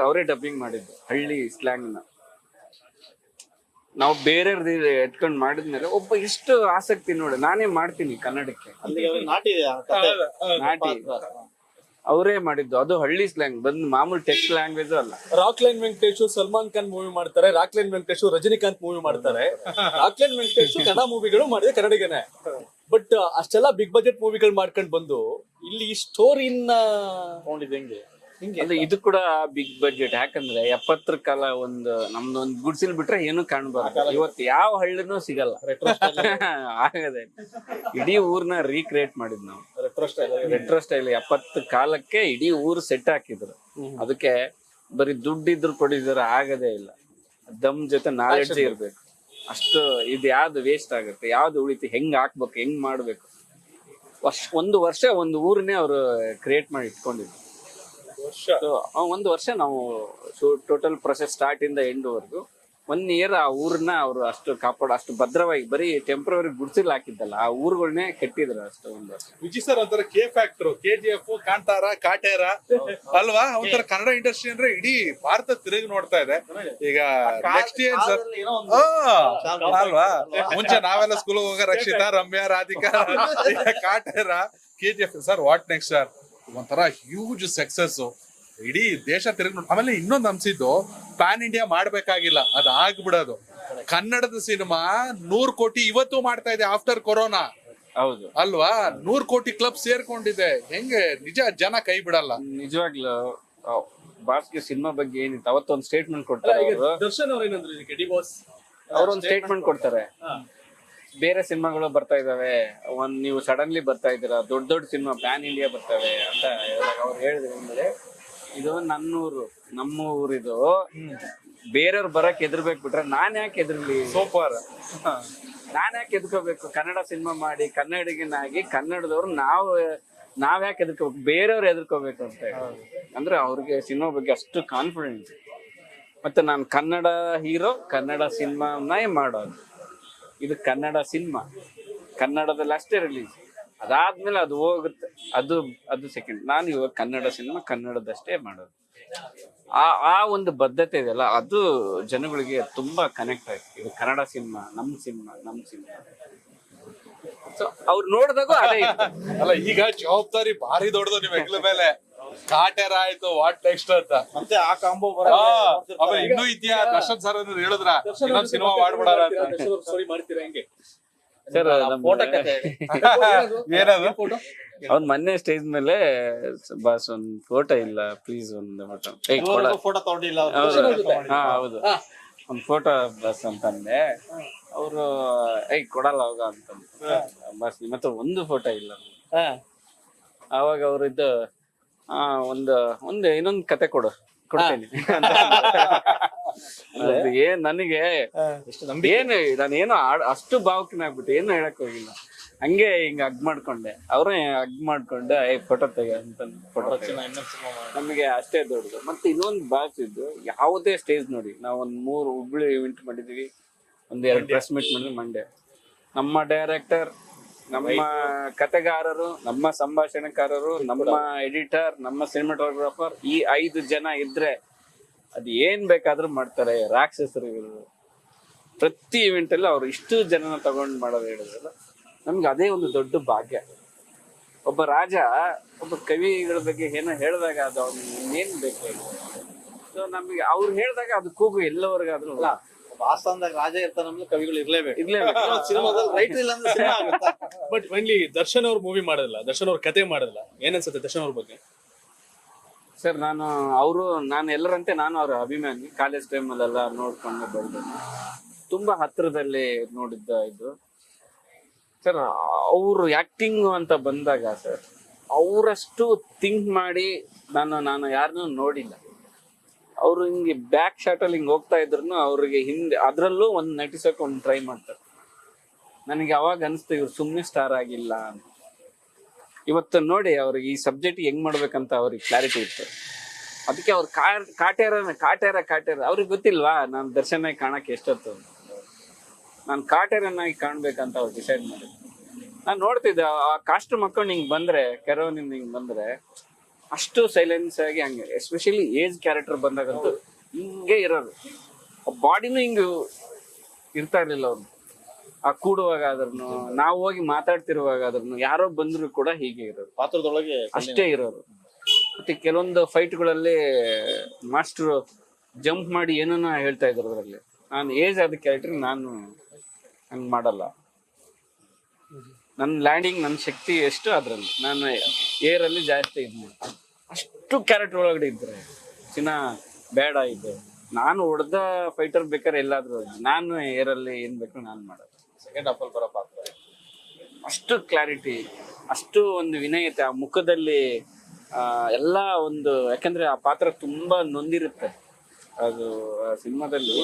ಅವರೇ ಡಬ್ಬಿಂಗ್ ಮಾಡಿದ್ದು ಹಳ್ಳಿ ಸ್ಲ್ಯಾಂಗ್ ನ. ನಾವು ಬೇರೆಯವ್ರದ್ದು ಎತ್ಕೊಂಡ್ ಮಾಡಿದ್ಮೇಲೆ ಒಬ್ಬ ಎಷ್ಟು ಆಸಕ್ತಿ ನೋಡಿ, ನಾನೇ ಮಾಡ್ತೀನಿ ಕನ್ನಡಕ್ಕೆ, ನಾಟಿ ನಾಟಿ ಅವರೇ ಮಾಡಿದ್ದು. ಅದು ಹಳ್ಳಿ ಸ್ಲ್ಯಾಂಗ್ ಬಂದು ಮಾಮೂಲಿ ಟೆಕ್ಸ್ಟ್ ಲ್ಯಾಂಗ್ವೇಜ್ ಅಲ್ಲ. ರಾಕ್ಲೈನ್ ವೆಂಕಟೇಶ್ ಸಲ್ಮಾನ್ ಖಾನ್ ಮೂವಿ ಮಾಡ್ತಾರೆ, ರಾಕ್ಲೈನ್ ವೆಂಕಟೇಶ್ ರಜನಿಕಾಂತ್ ಮೂವಿ ಮಾಡ್ತಾರೆ. ರಾಕ್ಲೈನ್ ವೆಂಕಟೇಶ್ ಕನ್ನಡ ಮೂವಿಗಳು ಮಾಡಿದ್ರೆ ಕನ್ನಡಿಗನೇ, ಬಟ್ ಅಷ್ಟೆಲ್ಲ ಬಿಗ್ ಬಜೆಟ್ ಮೂವಿಗಳು ಮಾಡ್ಕೊಂಡ್ ಬಂದು ಇಲ್ಲಿ ಸ್ಟೋರಿನ ತಗೊಂಡಿದ್ದೆ ಹೆಂಗೆ ಅಂದ್ರೆ ಇದು ಕೂಡ ಬಿಗ್ ಬಜೆಟ್. ಯಾಕಂದ್ರೆ 70ರ ಕಾಲ ಒಂದು ನಮ್ದು ಒಂದು ಗುಡ್ಸಿಲ್ ಬಿಟ್ರೆ ಏನು ಕಾಣ್ಬಾರ್ದು. ಇವತ್ತು ಯಾವ ಹಳ್ಳಿನೂ ಸಿಗಲ್ಲ. ಆಗದೆ ಇಡೀ ಊರ್ನ ರೀಕ್ರಿಯೇಟ್ ಮಾಡಿದ್ ನಾವು ರೆಟ್ರೋ ಸ್ಟೈಲ್. 70 ಕಾಲಕ್ಕೆ ಇಡೀ ಊರು ಸೆಟ್ ಹಾಕಿದ್ರು. ಅದಕ್ಕೆ ಬರೀ ದುಡ್ಡಿದ್ರು ಪ್ರೊಡ್ಯೂಸರ್ ಆಗದೇ ಇಲ್ಲ, ದಮ್ ಜೊತೆ ನಾಲೆಡ್ಜ್ ಇರ್ಬೇಕು. ಅಷ್ಟು ಇದು ಯಾವ್ದು ವೇಸ್ಟ್ ಆಗುತ್ತೆ, ಯಾವ್ದು ಉಳಿತು, ಹೆಂಗ್ ಹಾಕ್ಬೇಕು, ಹೆಂಗ್ ಮಾಡ್ಬೇಕು. ಒಂದು ವರ್ಷ ಒಂದು ಊರನ್ನೇ ಅವರು ಕ್ರಿಯೇಟ್ ಮಾಡಿ ಇಟ್ಕೊಂಡಿದ್ರು. ಒಂದು ವರ್ಷ ನಾವು ಟೋಟಲ್ ಪ್ರೊಸೆಸ್ ಸ್ಟಾರ್ಟ್ ಇಂದ ಎಂಡ್ ವರ್ಗು 1 year ಆ ಊರನ್ನ ಅವರು ಅಷ್ಟು ಅಷ್ಟು ಭದ್ರವಾಗಿ, ಬರೀ ಟೆಂಪ್ರವರಿ ಗುಡ್ಸಿಲ್ ಹಾಕಿದ್ದಲ್ಲ, ಆ ಊರುಗಳನ್ನೇ ಕೆಟ್ಟಿದ್ರು ಅಷ್ಟು. ಒಂದು ವರ್ಷ ವಿಜಯ್ ಸರ್ ಒಂಥರ K factor, KGF, Kantara, Kaatera ಅಲ್ವಾ? ಒಂಥರ ಕನ್ನಡ ಇಂಡಸ್ಟ್ರಿ ಅಂದ್ರೆ ಇಡೀ ಭಾರತ ತಿರುಗಿ ನೋಡ್ತಾ ಇದೆ. ಈಗ ನೆಕ್ಸ್ಟ್ ಏನ್ ಸರ್ ಅಲ್ವಾ? ಮುಂಚೆ ನಾವೆಲ್ಲ ಸ್ಕೂಲ್ ಹೋಗ Rakshita, Ramya, Radhika, Kaatera, KGF. Sir what next sir? ಒಂಥರ ಹ್ಯೂಜ್ ಸಕ್ಸಸ್, ಇಡೀ ದೇಶ ತಿರುಗಿ. ಆಮೇಲೆ ಇನ್ನೊಂದು ಅನ್ಸಿದ್ದು, ಪ್ಯಾನ್ ಇಂಡಿಯಾ ಮಾಡ್ಬೇಕಾಗಿಲ್ಲ, ಅದು ಆಗ್ಬಿಡೋದು. ಕನ್ನಡದ ಸಿನಿಮಾ 100 ಕೋಟಿ ಇವತ್ತು ಮಾಡ್ತಾ ಇದೆ ಆಫ್ಟರ್ ಕೊರೋನಾ. ಹೌದು ಅಲ್ವಾ? 100 ಕೋಟಿ ಕ್ಲಬ್ ಸೇರ್ಕೊಂಡಿದೆ. ಹೆಂಗೆ ನಿಜ ಜನ ಕೈ ಬಿಡಲ್ಲ. ನಿಜವಾಗ್ಲೂ ಬಾಸ್ಗೆ ಸಿನಿಮಾ ಬಗ್ಗೆ ಏನಿತ್ತು ಅವತ್ತೊಂದು ಸ್ಟೇಟ್ಮೆಂಟ್ ಕೊಡ್ತಾರೆ ಅವರು. ದರ್ಶನ್ ಅವ್ರ ಏನಂದ್ರೆ ಇದಕ್ಕೆ ಡಿ ಬಾಸ್ ಅವ್ರೊಂದು ಸ್ಟೇಟ್ಮೆಂಟ್ ಕೊಡ್ತಾರೆ, ಬೇರೆ ಸಿನಿಮಾಗಳು ಬರ್ತಾ ಇದಾವೆ, ನೀವು ಸಡನ್ಲಿ ಬರ್ತಾ ಇದ್ದೀರಾ, ದೊಡ್ಡ ದೊಡ್ಡ ಸಿನಿಮಾ ಪ್ಯಾನ್ ಇಂಡಿಯಾ ಬರ್ತವೆ ಅಂತ ಅವ್ರು ಹೇಳಿದ್ರು. ಅಂದ್ರೆ ಇದು ನನ್ನೂರು, ನಮ್ಮ ಊರಿದು, ಬೇರೆಯವ್ರು ಬರಕ್ ಎದುರ್ಬೇಕು ಬಿಟ್ರೆ ನಾನ್ ಯಾಕೆ ಎದುರ್ಲಿ? ಸೂಪರ್. ನಾನ್ ಯಾಕೆ ಎದ್ಕೋಬೇಕು? ಕನ್ನಡ ಸಿನಿಮಾ ಮಾಡಿ ಕನ್ನಡಿಗನಾಗಿ ಕನ್ನಡದವ್ರು ನಾವ್ ಯಾಕೆ ಎದ್ಕೋಬೇಕು? ಬೇರೆಯವ್ರು ಎದುರ್ಕೋಬೇಕು ಅಂತ ಹೇಳಿ. ಅಂದ್ರೆ ಅವ್ರಿಗೆ ಸಿನಿಮಾ ಬಗ್ಗೆ ಅಷ್ಟು ಕಾನ್ಫಿಡೆನ್ಸ್. ಮತ್ತೆ ನಾನು ಕನ್ನಡ ಹೀರೋ, ಕನ್ನಡ ಸಿನಿಮಾನೇ ಮಾಡೋದು. ಇದು ಕನ್ನಡ ಸಿನಿಮಾ, ಕನ್ನಡದಲ್ಲಿ ಅಷ್ಟೇ ರಿಲೀಸ್, ಅದಾದ್ಮೇಲೆ ಅದು ಹೋಗುತ್ತೆ, ಅದು ಸೆಕೆಂಡ್. ನಾನು ಇವಾಗ ಕನ್ನಡ ಸಿನಿಮಾ ಕನ್ನಡದಷ್ಟೇ ಮಾಡೋದು. ಆ ಒಂದು ಬದ್ಧತೆ ಇದೆಯಲ್ಲ, ಅದು ಜನಗಳಿಗೆ ತುಂಬಾ ಕನೆಕ್ಟ್ ಆಯ್ತು. ಇದು ಕನ್ನಡ ಸಿನಿಮಾ, ನಮ್ ಸಿನಿಮಾ. ಸೊ ಅವ್ರು ನೋಡಿದಾಗ ಅದೇ ಅಲ್ಲ, ಈಗ ಜವಾಬ್ದಾರಿ ಭಾರಿ ದೊಡ್ಡದು ನಿಮ್ ಹೆಗ್ಲ ಮೇಲೆ. ಕಾಟೇರ ಆಯ್ತು, ವಾಟ್ ನೆಕ್ಸ್ಟ್ ಅಂತ. ಮತ್ತೆ ಆ ಕಾಂಬೋ ಆಮೇಲೆ ಇನ್ನೂ ಇದೆಯಾ ದರ್ಶನ್ ಸರ್ ಅನ್ನೋದು ಹೇಳಿದ್ರ ಇನ್ನೊಂದ್ ಸಿನಿಮಾ ಮಾಡ್ಬಿಡಾರ ಅಂತ. ಸ್ಟೋರಿ ಮಾಡ್ತೀರಾ ಹೆಂಗೆ? ಸರ್ ಫೋಟೋ ಕತೆ ಏನದು? ಅವ್ನ್ ಮೊನ್ನೆ ಸ್ಟೇಜ್ ಮೇಲೆ ಬಾಸ್ ಒಂದ್ ಫೋಟೋ ಇಲ್ಲ ಪ್ಲೀಸ್ ಒಂದ್ ಫೋಟೋ ತಗೊಂಡಿಲ್ಲ ಹಾ ಹೌದು ಒಂದ್ ಫೋಟೋ ಬಸ್ ಅಂತಂದೆ. ಅವರು ಕೊಡಲ್ಲ ಹೋಗ ಅಂತಂದ್ರೆ ಬಸ್ ನಿಮ್ಮ ಹತ್ರ ಒಂದು ಫೋಟೋ ಇಲ್ಲ. ಅವಾಗ ಅವ್ರು ಇದ್ದು ಒಂದು ಇನ್ನೊಂದ್ ಕತೆ ಕೊಡ್ತೇನೆ ಏನ್ ನನಗೆ ಏನು ನಾನೇನೋ ಅಷ್ಟು ಭಾವುಕನಾಗ್ಬಿಟ್ಟು ಏನು ಹೇಳಕ್ ಹೋಗಿಲ್ಲ. ಹಂಗೆ ಹಿಂಗ ಹಗ್ ಮಾಡ್ಕೊಂಡೆ, ಅವ್ರೇ ಹಗ್ ಮಾಡ್ಕೊಂಡೆ ಫೋಟೋ ತೆಗ ಅಂತ ಫೋಟೋ. ನಮಗೆ ಅಷ್ಟೇ ದೊಡ್ಡದು. ಮತ್ತೆ ಇನ್ನೊಂದು ಬಾಕ್ಸ್ ಇದ್ದು ಯಾವುದೇ ಸ್ಟೇಜ್ ನೋಡಿ, ನಾವು ಒಂದ್ 3 ಹುಬ್ಳಿ ಇವೆಂಟ್ ಮಾಡಿದೀವಿ, 1-2 ಪ್ರೆಸ್ ಮೀಟ್ ಮಾಡಿದ್ವಿ. ಮಂಡ್ಯ ನಮ್ಮ ಡೈರೆಕ್ಟರ್, ನಮ್ಮ ಕತೆಗಾರರು, ನಮ್ಮ ಸಂಭಾಷಣೆಕಾರರು, ನಮ್ಮ ಎಡಿಟರ್, ನಮ್ಮ ಸಿನಿಮಾಟೋಗ್ರಾಫರ್, ಈ 5 ಜನ ಇದ್ರೆ ಅದ್ ಏನ್ ಬೇಕಾದ್ರೂ ಮಾಡ್ತಾರೆ. ರಾಕ್ಷಸರು ಇವರು. ಪ್ರತಿ ಇವೆಂಟ್ ಅಲ್ಲಿ ಅವ್ರು ಇಷ್ಟು ಜನನ ತಗೊಂಡ್ ಮಾಡೋದು ಹೇಳಿದ್ರಲ್ಲ, ನಮ್ಗೆ ಅದೇ ಒಂದು ದೊಡ್ಡ ಭಾಗ್ಯ. ಒಬ್ಬ ರಾಜ ಒಬ್ಬ ಕವಿಗಳ ಬಗ್ಗೆ ಏನೋ ಹೇಳಿದಾಗ ಅದು ಅವ್ನಿಗೆ ಇನ್ನೇನ್ ಬೇಕಾಗಿತ್ತು. ಸೊ ನಮ್ಗೆ ಅವ್ರು ಹೇಳಿದಾಗ ಅದು ಕೂಗು ಎಲ್ಲವರೆಗಾದ್ರೂ ಆಸ್ಥಾನದಾಗ ರಾಜ ಇರ್ತಾನಂದ್ರೆ ಕವಿಗಳು ಇರ್ಲೇಬೇಕು. ಸಿನಿಮಾದಲ್ಲಿ ರೈಟ್ ಇಲ್ಲ ಅಂದ್ರೆ ಸಿನಿಮಾ ಆಗುತ್ತಾ? ಬಟ್ ಇಲ್ಲಿ ದರ್ಶನ್ ಅವ್ರ ಮೂವಿ ಮಾಡೋದಿಲ್ಲ, ದರ್ಶನ್ ಅವ್ರ ಕತೆ ಮಾಡೋದಿಲ್ಲ, ಏನನ್ಸುತ್ತೆ ದರ್ಶನ್ ಅವ್ರ ಬಗ್ಗೆ? ಸರ್ ನಾನು ಎಲ್ಲರಂತೆ ನಾನು ಅವ್ರ ಅಭಿಮಾನಿ. ಕಾಲೇಜ್ ಟೈಮಲ್ಲೆಲ್ಲ ನೋಡ್ಕೊಂಡು ಬೆಳೆದ, ತುಂಬಾ ಹತ್ರದಲ್ಲಿ ನೋಡಿದ್ದ ಇದು. ಸರ್ ಅವರು ಆಕ್ಟಿಂಗ್ ಅಂತ ಬಂದಾಗ ಸರ್ ಅವರಷ್ಟು ಥಿಂಕ್ ಮಾಡಿ ನಾನು ಯಾರನ್ನೂ ನೋಡಿಲ್ಲ. ಅವ್ರು ಹಿಂಗೆ ಬ್ಯಾಕ್ ಶಾಟ್ ಅಲ್ಲಿ ಹಿಂಗೆ ಹೋಗ್ತಾ ಇದ್ರು, ಅವ್ರಿಗೆ ಹಿಂದೆ ಅದ್ರಲ್ಲೂ ಒಂದು ನಟಿಸೋಕೆ ಒಂದು ಟ್ರೈ ಮಾಡ್ತಾರೆ. ನನಗೆ ಅವಾಗ ಅನಿಸ್ತು ಇವ್ರು ಸುಮ್ಮನೆ ಸ್ಟಾರ್ ಆಗಿಲ್ಲ ಅಂತ. ಇವತ್ತು ನೋಡಿ ಅವ್ರಿಗೆ ಈ ಸಬ್ಜೆಕ್ಟ್ ಹೆಂಗ್ ಮಾಡ್ಬೇಕಂತ ಅವ್ರಿಗೆ ಕ್ಲಾರಿಟಿ ಇತ್ತು. ಅದಕ್ಕೆ ಅವ್ರು ಕಾಟೇರ ಅವ್ರಿಗೆ ಗೊತ್ತಿಲ್ವಾ ನಾನು ದರ್ಶನಾಗಿ ಕಾಣಕ್ಕೆ ಎಷ್ಟೊತ್ತು, ನಾನು ಕಾಟೇರನ್ನಾಗಿ ಕಾಣ್ಬೇಕಂತ ಅವ್ರು ಡಿಸೈಡ್ ಮಾಡಿದ್ರು. ನಾನು ನೋಡ್ತಿದ್ದೆ ಆ ಕಾಸ್ಟ್ಯೂಮ್ ಹಾಕೊಂಡು ಹಿಂಗ್ ಬಂದ್ರೆ, ಕೆರೋನಿಂದ ಹಿಂಗ್ ಬಂದ್ರೆ ಅಷ್ಟು ಸೈಲೆನ್ಸ್ ಆಗಿ ಹಂಗೆ, ಎಸ್ಪೆಷಲಿ ಏಜ್ ಕ್ಯಾರೆಕ್ಟರ್ ಬಂದಾಗಂತೂ ಹಿಂಗೆ ಇರೋರು. ಬಾಡಿನೂ ಹಿಂಗ ಇರ್ತಾ ಇರ್ಲಿಲ್ಲ ಅವ್ರು. ಆ ಕೂಡುವಾಗಾದ್ರೂ, ನಾವು ಹೋಗಿ ಮಾತಾಡ್ತಿರುವಾಗಾದ್ರೂ, ಯಾರೋ ಬಂದ್ರು ಕೂಡ ಹೀಗೆ ಇರೋರು, ಪಾತ್ರದೊಳಗೆ ಅಷ್ಟೇ ಇರೋರು. ಮತ್ತೆ ಕೆಲವೊಂದು ಫೈಟ್ಗಳಲ್ಲಿ ಮಾಸ್ಟರ್ ಜಂಪ್ ಮಾಡಿ ಏನನ್ನ ಹೇಳ್ತಾ ಇದ್ರು ಅದ್ರಲ್ಲಿ. ನಾನು ಏಜ್ ಆದ ಕ್ಯಾರೆಕ್ಟರ್ ನಾನು ಹಂಗ್ ಮಾಡಲ್ಲ. ನನ್ನ ಲ್ಯಾಂಡಿಂಗ್, ನನ್ನ ಶಕ್ತಿ ಎಷ್ಟು ಅದ್ರಲ್ಲಿ, ನಾನು ಏರಲ್ಲಿ ಜಾಸ್ತಿ ಇದ್ದೆ. ಅಷ್ಟು ಕ್ಯಾರೆಕ್ಟರ್ ಒಳಗಡೆ ಇದ್ರೆ ಬೇಡ ಇದು. ನಾನು ಹೊಡೆದ ಫೈಟರ್ ಬೇಕಾದ್ರೆ ಎಲ್ಲಾದ್ರೂ, ನಾನು ಏರಲ್ಲಿ ಏನ್ ಬೇಕು ನಾನು ಮಾಡೋದು. ಸೆಕೆಂಡ್ ಹಾಫ್ ಅಲ್ಲಿ ಬರೋ ಪಾತ್ರ ಅಷ್ಟು ಕ್ಲಾರಿಟಿ, ಅಷ್ಟು ಒಂದು ವಿನಯತೆ ಆ ಮುಖದಲ್ಲಿ, ಎಲ್ಲ ಒಂದು, ಯಾಕಂದ್ರೆ ಆ ಪಾತ್ರ ತುಂಬಾ ನೊಂದಿರುತ್ತೆ. ಅದು ಸಿನಿಮಾದಲ್ಲಿ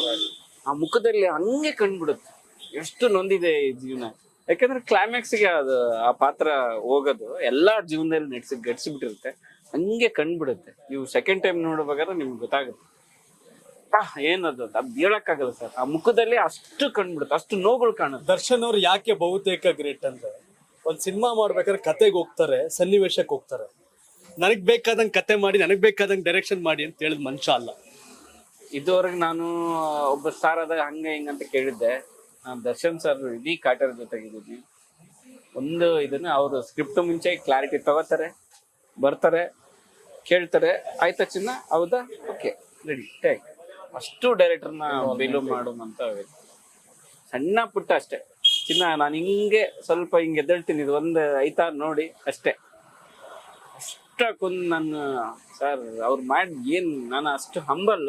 ಆ ಮುಖದಲ್ಲಿ ಹಂಗೆ ಕಂಡ್ಬಿಡುತ್ತೆ ಎಷ್ಟು ನೊಂದಿದೆ ಈ ಜೀವನ. ಯಾಕಂದ್ರೆ ಕ್ಲೈಮ್ಯಾಕ್ಸ್ಗೆ ಅದು ಆ ಪಾತ್ರ ಹೋಗೋದು ಎಲ್ಲಾ ಜೀವನದಲ್ಲಿ ಗಡ್ಸಿಬಿಟ್ಟಿರುತ್ತೆ, ಹಂಗೆ ಕಂಡ್ಬಿಡುತ್ತೆ. ನೀವು ಸೆಕೆಂಡ್ ಟೈಮ್ ನೋಡುವಾಗಾದ್ರೆ ನಿಮ್ಗೆ ಗೊತ್ತಾಗುತ್ತೆ ಏನದು ಅದ್ ಹೇಳಕ್ಕಾಗಲ್ಲ ಸರ್. ಆ ಮುಖದಲ್ಲಿ ಅಷ್ಟು ಕಂಡ್ಬಿಡುತ್ತೆ, ಅಷ್ಟು ನೋವುಗಳು ಕಾಣುತ್ತೆ. ದರ್ಶನ್ ಅವ್ರು ಯಾಕೆ ಬಹುತೇಕ ಗ್ರೇಟ್ ಅಂದ್ರೆ, ಒಂದ್ ಸಿನಿಮಾ ಮಾಡ್ಬೇಕಾದ್ರೆ ಕತೆಗೆ ಹೋಗ್ತಾರೆ, ಸನ್ನಿವೇಶಕ್ಕೆ ಹೋಗ್ತಾರೆ. ನನಗ್ ಬೇಕಾದಂಗ್ ಕತೆ ಮಾಡಿ, ನನಗ್ ಬೇಕಾದಂಗ್ ಡೈರೆಕ್ಷನ್ ಮಾಡಿ ಅಂತ ಹೇಳಿದ್ ಮನುಷ್ಯ ಅಲ್ಲ. ಇದುವರೆಗೆ ನಾನು ಒಬ್ಬ ಸ್ಟಾರ್ ಆದಾಗ ಹಂಗ ಹಿಂಗಂತ ಕೇಳಿದ್ದೆ. ನಾನು ದರ್ಶನ್ ಸರ್ ಇಡೀ ಕಾಟೇರ ಜೊತೆಗಿದ್ದೀನಿ. ಒಂದು ಇದನ್ನ ಅವರು ಸ್ಕ್ರಿಪ್ಟ್ ಮುಂಚೆ ಕ್ಲಾರಿಟಿ ತಗೋತಾರೆ, ಬರ್ತಾರೆ, ಕೇಳ್ತಾರೆ, ಆಯ್ತ ಚಿನ್ನ ಹೌದಾ ಓಕೆ ರೆಡಿ ಟೇಕ್, ಅಷ್ಟು ಡೈರೆಕ್ಟರ್ನ ಬಿಲು ಮಾಡುವಂತ ಸಣ್ಣ ಪುಟ್ಟ ಅಷ್ಟೇ. ಚಿನ್ನ ನಾನು ಹಿಂಗೆ ಸ್ವಲ್ಪ ಹಿಂಗೆ ಎದ್ದೇಳ್ತೀನಿ, ಇದು ಒಂದು ಐತಾ ನೋಡಿ ಅಷ್ಟೇ. ಅಷ್ಟಕ್ಕೊಂದು ನಾನು ಸರ್ ಅವ್ರು ಮಾಡಿ ಏನ್, ನಾನು ಅಷ್ಟು ಹಂಬಲ್.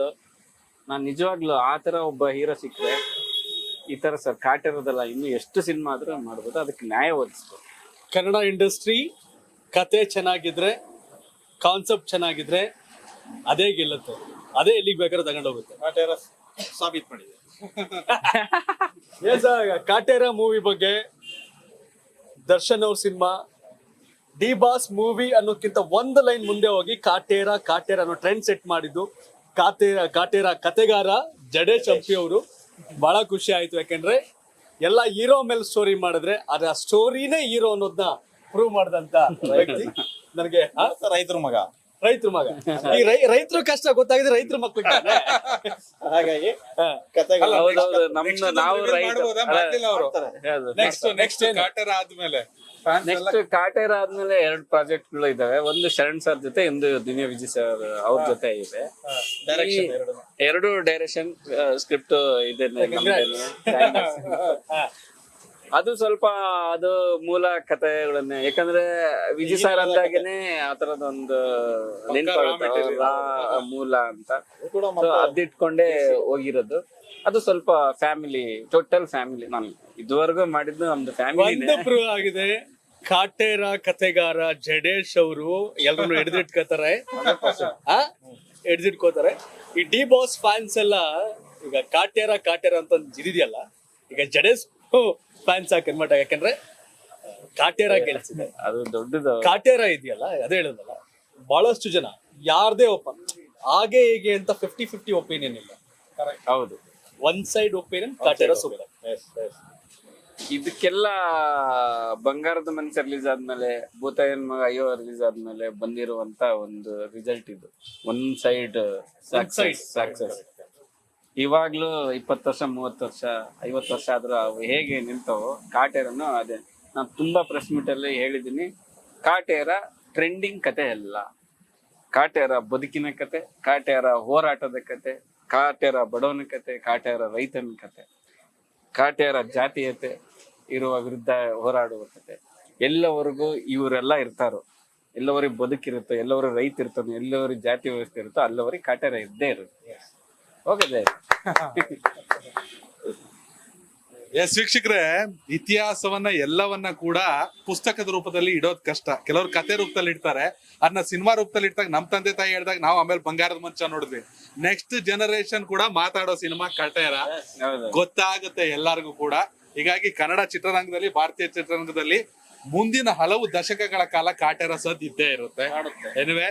ನಾನು ನಿಜವಾಗ್ಲೂ ಆ ಥರ ಒಬ್ಬ ಹೀರೋ ಸಿಕ್ಕರೆ ಈ ಥರ ಸರ್ ಕಾಟೇರದಲ್ಲ ಇನ್ನು ಎಷ್ಟು ಸಿನಿಮಾ ಆದ್ರೂ ಮಾಡ್ಬೋದು, ಅದಕ್ಕೆ ನ್ಯಾಯ ಒದಗಿಸ್ಬೇಕು. ಕನ್ನಡ ಇಂಡಸ್ಟ್ರಿ ಕತೆ ಚೆನ್ನಾಗಿದ್ರೆ, ಕಾನ್ಸೆಪ್ಟ್ ಚೆನ್ನಾಗಿದ್ರೆ ಅದೇ ಗೆಲ್ಲುತ್ತೆ, ಅದೇ ಎಲ್ಲಿಗೆ ಬೇಕಾದ್ರೆ ತಗೊಂಡೋಗುತ್ತೆ. ಕಾಟೇರ ಸಾಬೀತ್ ಮಾಡಿದೆ. ಕಾಟೇರ ಮೂವಿ ಬಗ್ಗೆ, ದರ್ಶನ್ ಅವ್ರ ಸಿನಿಮಾ ಡಿ ಬಾಸ್ ಮೂವಿ ಅನ್ನೋಕ್ಕಿಂತ ಒಂದು ಲೈನ್ ಮುಂದೆ ಹೋಗಿ ಕಾಟೇರ ಅನ್ನೋ ಟ್ರೆಂಡ್ ಸೆಟ್ ಮಾಡಿದ್ದು ಕಾಟೇರ ಕತೆಗಾರ ಜಡೆ ಚಂಪಿ ಅವರು. ಬಹಳ ಖುಷಿ ಆಯ್ತು, ಯಾಕಂದ್ರೆ ಎಲ್ಲ ಹೀರೋ ಮೇಲೆ ಸ್ಟೋರಿ ಮಾಡಿದ್ರೆ ಅದ್ರ ಸ್ಟೋರಿನೇ ಹೀರೋ ಅನ್ನೋದನ್ನ ಪ್ರೂವ್ ಮಾಡಿದಂತ ವ್ಯಕ್ತಿ ನನಗೆ. ರೈತರ ಮಗ ಈ ರೈತರ ಕಷ್ಟ ಗೊತ್ತಾಗಿದೆ, ರೈತರ ಮಕ್ಳಿಗೆ. ಹಾಗಾಗಿ ಕತೆಗಳು ಹೌದೌದು, ನಮ್ದು ನಾವು ಮಾಡ್ಬೋದಾ? ಮಾಡ್ಲಿಲ್ಲ ಅವ್ರು. ನೆಕ್ಸ್ಟ್ ಕಾಟೇರ ಆದ್ಮೇಲೆ ಫ್ಯಾನ್ಸ್ ಎಲ್ಲ ನೆಕ್ಸ್ಟ್ ಕಾಟೇರ ಆದ್ಮೇಲೆ 2 ಪ್ರಾಜೆಕ್ಟ್ಗಳು ಇದಾವೆ. ಒಂದು ಶರಣ್ ಸರ್ ಜೊತೆ, ಒಂದು ದಿವ್ಯ ವಿಜಯ್ ಸರ್ ಅವ್ರ ಜೊತೆ ಇದೆ. ಡೈರೆಕ್ಷನ್ ಈ 2 ಡೈರೆಕ್ಷನ್ ಸ್ಕ್ರಿಪ್ಟ್ ಇದೆ ನಮ್ದೇನೆ. ಅದು ಸ್ವಲ್ಪ ಅದು ಮೂಲ ಕಥೆಗಳನ್ನೇ, ಯಾಕಂದ್ರೆ ವಿಜಯ್ ಸರ್ ಅಂದಾಗೇನೆ ಆತರದೊಂದು ನೆನಪಾಗುತ್ತೆ ಮೂಲ ಅಂತ. So ಅದಿಟ್ಕೊಂಡೇ ಹೋಗಿರೋದು. ಅದು ಸ್ವಲ್ಪ ಫ್ಯಾಮಿಲಿ, ಟೋಟಲ್ ಫ್ಯಾಮಿಲಿ. ನಾನು ಇದುವರೆಗೂ ಮಾಡಿದ್ದು ನಮ್ದು ಫ್ಯಾಮಿಲಿ. ಒಂದು ಪ್ರೂವ್ ಆಗಿದೆ, ಕಾಟೇರ ಕಥೆಗಾರ ಜಡೇಶ್ ಅವರು ಎಲ್ಲರನ್ನು ಹಿಡಿದಿಟ್ಕೋತಾರೆ, ಹಿಡಿದಿಟ್ಕೋತಾರೆ. ಈ ಡಿ ಬಾಸ್ ಫ್ಯಾನ್ಸ್ ಎಲ್ಲ ಈಗ ಕಾಟೇರ ಅಂತ ಒಂದು ಇದಿದೆಯಲ್ಲ, ಈಗ ಜಡೇಶ್ ಫ್ಯಾನ್ಸ್ ಕನ್ವರ್ಟ್ ಆಗಿ, ಯಾಕಂದ್ರೆ ಕಾಟೇರ ಗೆಲ್ಸಿದೆ. ಅದು ದೊಡ್ಡದು. ಕಾಟೇರ ಇದೆಯಲ್ಲ, ಅದೇ ಹೇಳೋದಲ್ಲ, ಬಹಳಷ್ಟು ಜನ ಯಾರ್ದೇ ಹಾಗೆ ಹೇಗೆ ಅಂತ 50-50 ಒಪಿನಿಯನ್ ಇಲ್ಲ. ಹೌದು, one side opinion Kaatera super. ಇದಕ್ಕೆಲ್ಲ ಬಂಗಾರದ ಮನುಷ್ಯ ರಿಲೀಸ್ ಆದ್ಮೇಲೆ, ಭೂತಾಯನ್ ಮಗ ಅಯ್ಯೋ ರಿಲೀಸ್ ಆದ್ಮೇಲೆ ಬಂದಿರುವಂತ ಒಂದು ರಿಸಲ್ಟ್ ಇದು. One side success. ಇವಾಗ್ಲೂ 20 ವರ್ಷ, 30 ವರ್ಷ, 50 ವರ್ಷ ಆದ್ರೂ ಅವು ಹೇಗೆ ನಿಂತವೋ, ಕಾಟೇರನು ಅದೇ. ನಾನು ತುಂಬಾ ಪ್ರೆಸ್ ಮೀಟ್ ಅಲ್ಲಿ ಹೇಳಿದೀನಿ, ಕಾಟೇರ ಟ್ರೆಂಡಿಂಗ್ ಕತೆ ಅಲ್ಲ, ಕಾಟೇರ ಬದುಕಿನ ಕತೆ, ಕಾಟೇರ ಹೋರಾಟದ ಕತೆ, ಕಾಟೇರ ಬಡವನ ಕತೆ, ಕಾಟೇರ ರೈತನ ಕತೆ, ಕಾಟೇರ ಜಾತೀಯತೆ ಇರುವ ವಿರುದ್ಧ ಹೋರಾಡುವ ಕತೆ. ಎಲ್ಲವರೆಗೂ ಇವರೆಲ್ಲ ಇರ್ತಾರೋ, ಎಲ್ಲವರಿಗೆ ಬದುಕಿರುತ್ತೋ, ಎಲ್ಲವರಿಗೆ ರೈತ ಇರ್ತಾನೋ, ಎಲ್ಲವರಿಗೆ ಜಾತಿ ವ್ಯವಸ್ಥೆ ಇರುತ್ತೋ, ಅಲ್ಲವರಿಗೆ ಕಾಟೇರ ಇದ್ದೇ ಇರುತ್ತೆ. ಹೋಗದೆ. ಎಸ್ ವೀಕ್ಷಕರೇ, ಇತಿಹಾಸವನ್ನ ಎಲ್ಲವನ್ನ ಕೂಡ ಪುಸ್ತಕದ ರೂಪದಲ್ಲಿ ಇಡೋದ್ ಕಷ್ಟ. ಕೆಲವರು ಕತೆ ರೂಪದಲ್ಲಿ ಇಡ್ತಾರೆ, ಅದನ್ನ ಸಿನಿಮಾ ರೂಪದಲ್ಲಿ ಇಡ್ದಾಗ ನಮ್ ತಂದೆ ತಾಯಿ ಹೇಳಿದಾಗ ನಾವು ಆಮೇಲೆ ಬಂಗಾರದ ಮಂಚ ನೋಡಿದ್ವಿ. ನೆಕ್ಸ್ಟ್ ಜನರೇಷನ್ ಕೂಡ ಮಾತಾಡೋ ಸಿನಿಮಾ ಕಾಟೇರ ಗೊತ್ತಾಗುತ್ತೆ ಎಲ್ಲರಿಗೂ ಕೂಡ. ಹೀಗಾಗಿ ಕನ್ನಡ ಚಿತ್ರರಂಗದಲ್ಲಿ, ಭಾರತೀಯ ಚಿತ್ರರಂಗದಲ್ಲಿ ಮುಂದಿನ ಹಲವು ದಶಕಗಳ ಕಾಲ ಕಾಟೇರ ಸದ್ ಇದ್ದೇ ಇರುತ್ತೆ. ಎನಿವೆ,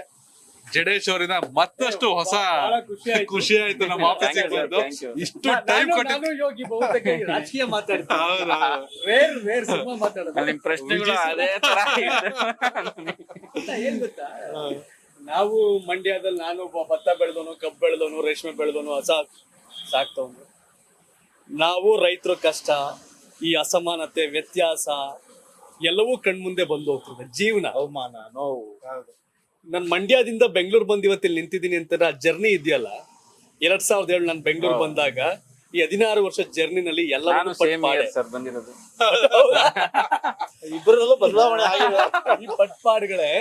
ಜಡೇಶ್ ಅವರಿಂದ ಮತ್ತಷ್ಟು ಹೊಸ ಖುಷಿ ಆಯ್ತು ನಮ್ಮ ಆಫೀಸಿಗೆ ಬಂದು. ಇಷ್ಟು ಟೈಮ್ ರಾಜಕೀಯ ಪ್ರಶ್ನೆಗಳು ಅದೇ ತರ ಏನ್ ಗೊತ್ತಾ, ನಾವು ಮಂಡ್ಯದಲ್ಲಿ, ನಾನು ಭತ್ತ ಬೆಳೆದವನು, ಕಬ್ಬು ಬೆಳೆದವನು, ರೇಷ್ಮೆ ಬೆಳೆದವನು, ಹಸ ಸಾಕ್ತವನು. ನಾವು ರೈತರ ಕಷ್ಟ, ಈ ಅಸಮಾನತೆ, ವ್ಯತ್ಯಾಸ ಎಲ್ಲವೂ ಕಣ್ಮುಂದೆ ಬಂದು ಹೋಗ್ತದೆ. ಜೀವನ, ಅವಮಾನ, ನೋವು. ನನ್ ಮಂಡ್ಯದಿಂದ ಬೆಂಗಳೂರು ಬಂದು ಇವತ್ತಿಲ್ಲಿ ನಿಂತಿದ್ದೀನಿ ಅಂತ ಆ ಜರ್ನಿ ಇದೆಯಲ್ಲ, 2007 ನಾನು ಬೆಂಗಳೂರು ಬಂದಾಗ ಈ 16 ವರ್ಷ ಜರ್ನಿನಲ್ಲಿ ಎಲ್ಲ ಬಂದಿರೋದು. ಇಬ್ಬರಲ್ಲೂ ಬದಲಾವಣೆ ಆಗಿದೆ. ಈ ಪಟ್ಪಾಡುಗಳೇ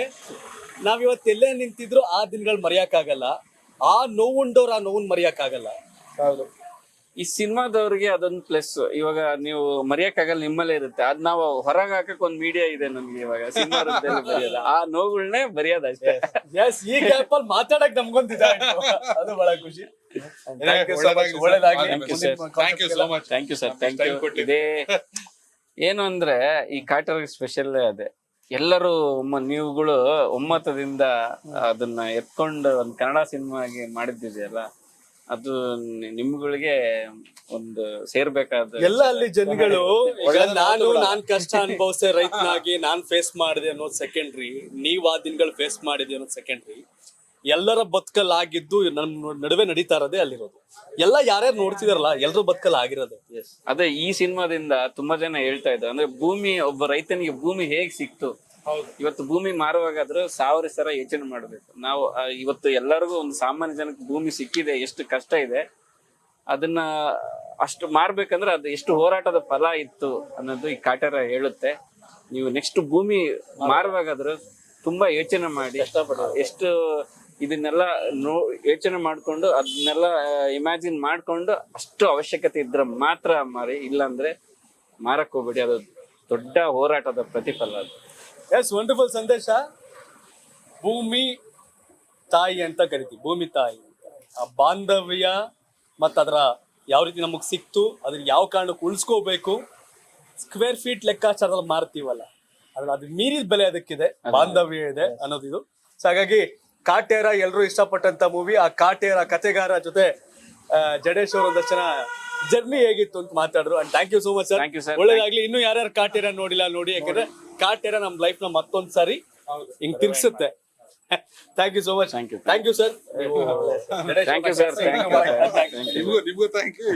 ನಾವಿವತ್ತೆಲ್ಲೇ ನಿಂತಿದ್ರು ಆ ದಿನಗಳು ಮರೆಯಕ್ಕಾಗಲ್ಲ. ಆ ನೋವುಂಡವ್ರು ಆ ನೋವನ್ ಮರೆಯಕ್ಕಾಗಲ್ಲ. ಹೌದು. ಈ ಸಿನಿಮಾದವ್ರಿಗೆ ಅದೊಂದು ಪ್ಲಸ್. ಇವಾಗ ನೀವು ಮರೆಯಕ್ಕಾಗಲ್ಲ, ನಿಮ್ಮಲ್ಲೇ ಇರುತ್ತೆ. ಅದ್ ನಾವು ಹೊರಗೆ ಹಾಕಕ್ ಒಂದ್ ಮೀಡಿಯಾ ಇದೆ ನಮ್ಗೆ. ಇವಾಗ ಸಿನಿಮಾ ಬರೆಯೋದು, ಆ ನೋವುಗಳನ್ನೇ ಬರೆಯೋದು ಅಷ್ಟೇ. ಈ ಗ್ಯಾಪ್ ಅಲ್ಲಿ ಮಾತಾಡಕ್ ನಮ್ಗೊಂದಿದೆ, ಅದು ಬಹಳ ಖುಷಿ. Thank you sir. ಇದೇ ಏನು ಅಂದ್ರೆ, ಈ ಕಾಟೇರ ಸ್ಪೆಷಲ್ ಅದೇ. ಎಲ್ಲರೂ ನೀವುಗಳು ಒಮ್ಮತದಿಂದ ಅದನ್ನ ಎತ್ಕೊಂಡು ಒಂದ್ ಕನ್ನಡ ಸಿನಿಮಾಗೆ ಮಾಡಿದ್ದಿದೆಯಲ್ಲ, ಅದು ನಿಮ್ಗಳಿಗೆ ಒಂದು ಸೇರ್ಬೇಕಾದ ಎಲ್ಲ. ಅಲ್ಲಿ ಜನಗಳು ನಾನ್ ಕಷ್ಟ ಅನುಭವಿಸೆ ರೈತನಾಗಿ ನಾನ್ ಫೇಸ್ ಮಾಡಿದೆ ಅನ್ನೋದು ಸೆಕೆಂಡ್ರಿ, ನೀವ್ ಆ ದಿನಗಳು ಫೇಸ್ ಮಾಡಿದೆ ಅನ್ನೋದು ಸೆಕೆಂಡ್ರಿ. ಎಲ್ಲರ ಬದುಕಲ್ ಆಗಿದ್ದು ನಮ್ ನಡುವೆ ನಡೀತಾ ಇರೋದೇ ಅಲ್ಲಿರೋದು. ಎಲ್ಲ ಯಾರ್ಯಾರು ನೋಡ್ತಿದಾರಲ್ಲ, ಎಲ್ರೂ ಬದುಕಲ್ ಆಗಿರೋದು. ಅದೇ ಈ ಸಿನಿಮಾದಿಂದ ತುಂಬಾ ಜನ ಹೇಳ್ತಾ ಇದ್ದಾರೆ, ಅಂದ್ರೆ ಭೂಮಿ, ಒಬ್ಬ ರೈತನಿಗೆ ಭೂಮಿ ಹೇಗ್ ಸಿಕ್ತು. ಇವತ್ತು ಭೂಮಿ ಮಾರುವಾಗಾದ್ರೂ 1000 ಸಲ ಯೋಚನೆ ಮಾಡ್ಬೇಕು ನಾವು. ಇವತ್ತು ಎಲ್ಲರಿಗೂ ಒಂದು ಸಾಮಾನ್ಯ ಜನಕ್ಕೆ ಭೂಮಿ ಸಿಕ್ಕಿದೆ, ಎಷ್ಟು ಕಷ್ಟ ಇದೆ. ಅದನ್ನ ಅಷ್ಟು ಮಾರ್ಬೇಕಂದ್ರೆ ಅದು ಎಷ್ಟು ಹೋರಾಟದ ಫಲ ಇತ್ತು ಅನ್ನೋದು ಈ ಕಾಟೇರ ಹೇಳುತ್ತೆ. ನೀವು ನೆಕ್ಸ್ಟ್ ಭೂಮಿ ಮಾರುವಾಗಾದ್ರೂ ತುಂಬಾ ಯೋಚನೆ ಮಾಡಿ, ಎಷ್ಟು ಇದನ್ನೆಲ್ಲ ಯೋಚನೆ ಮಾಡ್ಕೊಂಡು, ಅದನ್ನೆಲ್ಲ ಇಮ್ಯಾಜಿನ್ ಮಾಡ್ಕೊಂಡು, ಅಷ್ಟು ಅವಶ್ಯಕತೆ ಇದ್ರೆ ಮಾತ್ರ ಮಾರಿ, ಇಲ್ಲಾಂದ್ರೆ ಮಾರಕ್ ಹೋಗ್ಬೇಡಿ. ಅದು ದೊಡ್ಡ ಹೋರಾಟದ ಪ್ರತಿಫಲ ಅದು. ಎಸ್, ವಂಡರ್ಫುಲ್ ಸಂದೇಶ. ಭೂಮಿ ತಾಯಿ ಅಂತ ಕರಿತೀವಿ, ಭೂಮಿ ತಾಯಿ. ಆ ಬಾಂಧವ್ಯ ಮತ್ತು ಅದರ ಯಾವ ರೀತಿ ನಮಗ್ ಸಿಕ್ತು, ಅದನ್ನ ಯಾವ ಕಾರಣಕ್ಕೆ ಉಳಿಸ್ಕೋಬೇಕು, ಸ್ಕ್ವೇರ್ ಫೀಟ್ ಲೆಕ್ಕಾಚಾರದಲ್ಲಿ ಮಾರ್ತೀವಲ್ಲ, ಅದು ಮೀರಿದ ಬೆಲೆ ಅದಕ್ಕಿದೆ, ಬಾಂಧವ್ಯ ಇದೆ ಅನ್ನೋದಿದು. ಸೊ ಹಾಗಾಗಿ ಕಾಟೇರ ಎಲ್ಲರೂ ಇಷ್ಟಪಟ್ಟಂತ ಮೂವಿ. ಆ ಕಾಟೇರ ಕಥೆಗಾರ ಜೊತೆ ಜಡೇಶ್ ಅವರು ಒಂದಷ್ಟು ಜನ ಜರ್ನಿ ಹೇಗಿತ್ತು ಅಂತ ಮಾತಾಡಿದ್ರು. And thank you so much sir. ಒಳ್ಳೇದಾಗ್ಲಿ. ಇನ್ನು ಯಾರ್ಯಾರು ಕಾಟೇರ ನೋಡಿಲ್ಲ ನೋಡಿ, ಯಾಕಂದ್ರೆ ಕಾಟೇರ ನಮ್ ಲೈಫ್ ನ ಮತ್ತೊಂದ್ ಸಾರಿ ಹಿಂಗ್ ತಿರ್ಗಿಸುತ್ತೆ. Thank you so much. Thank you sir. Thank you sir. ನಿಮ್ಗೂ ಥ್ಯಾಂಕ್ ಯು.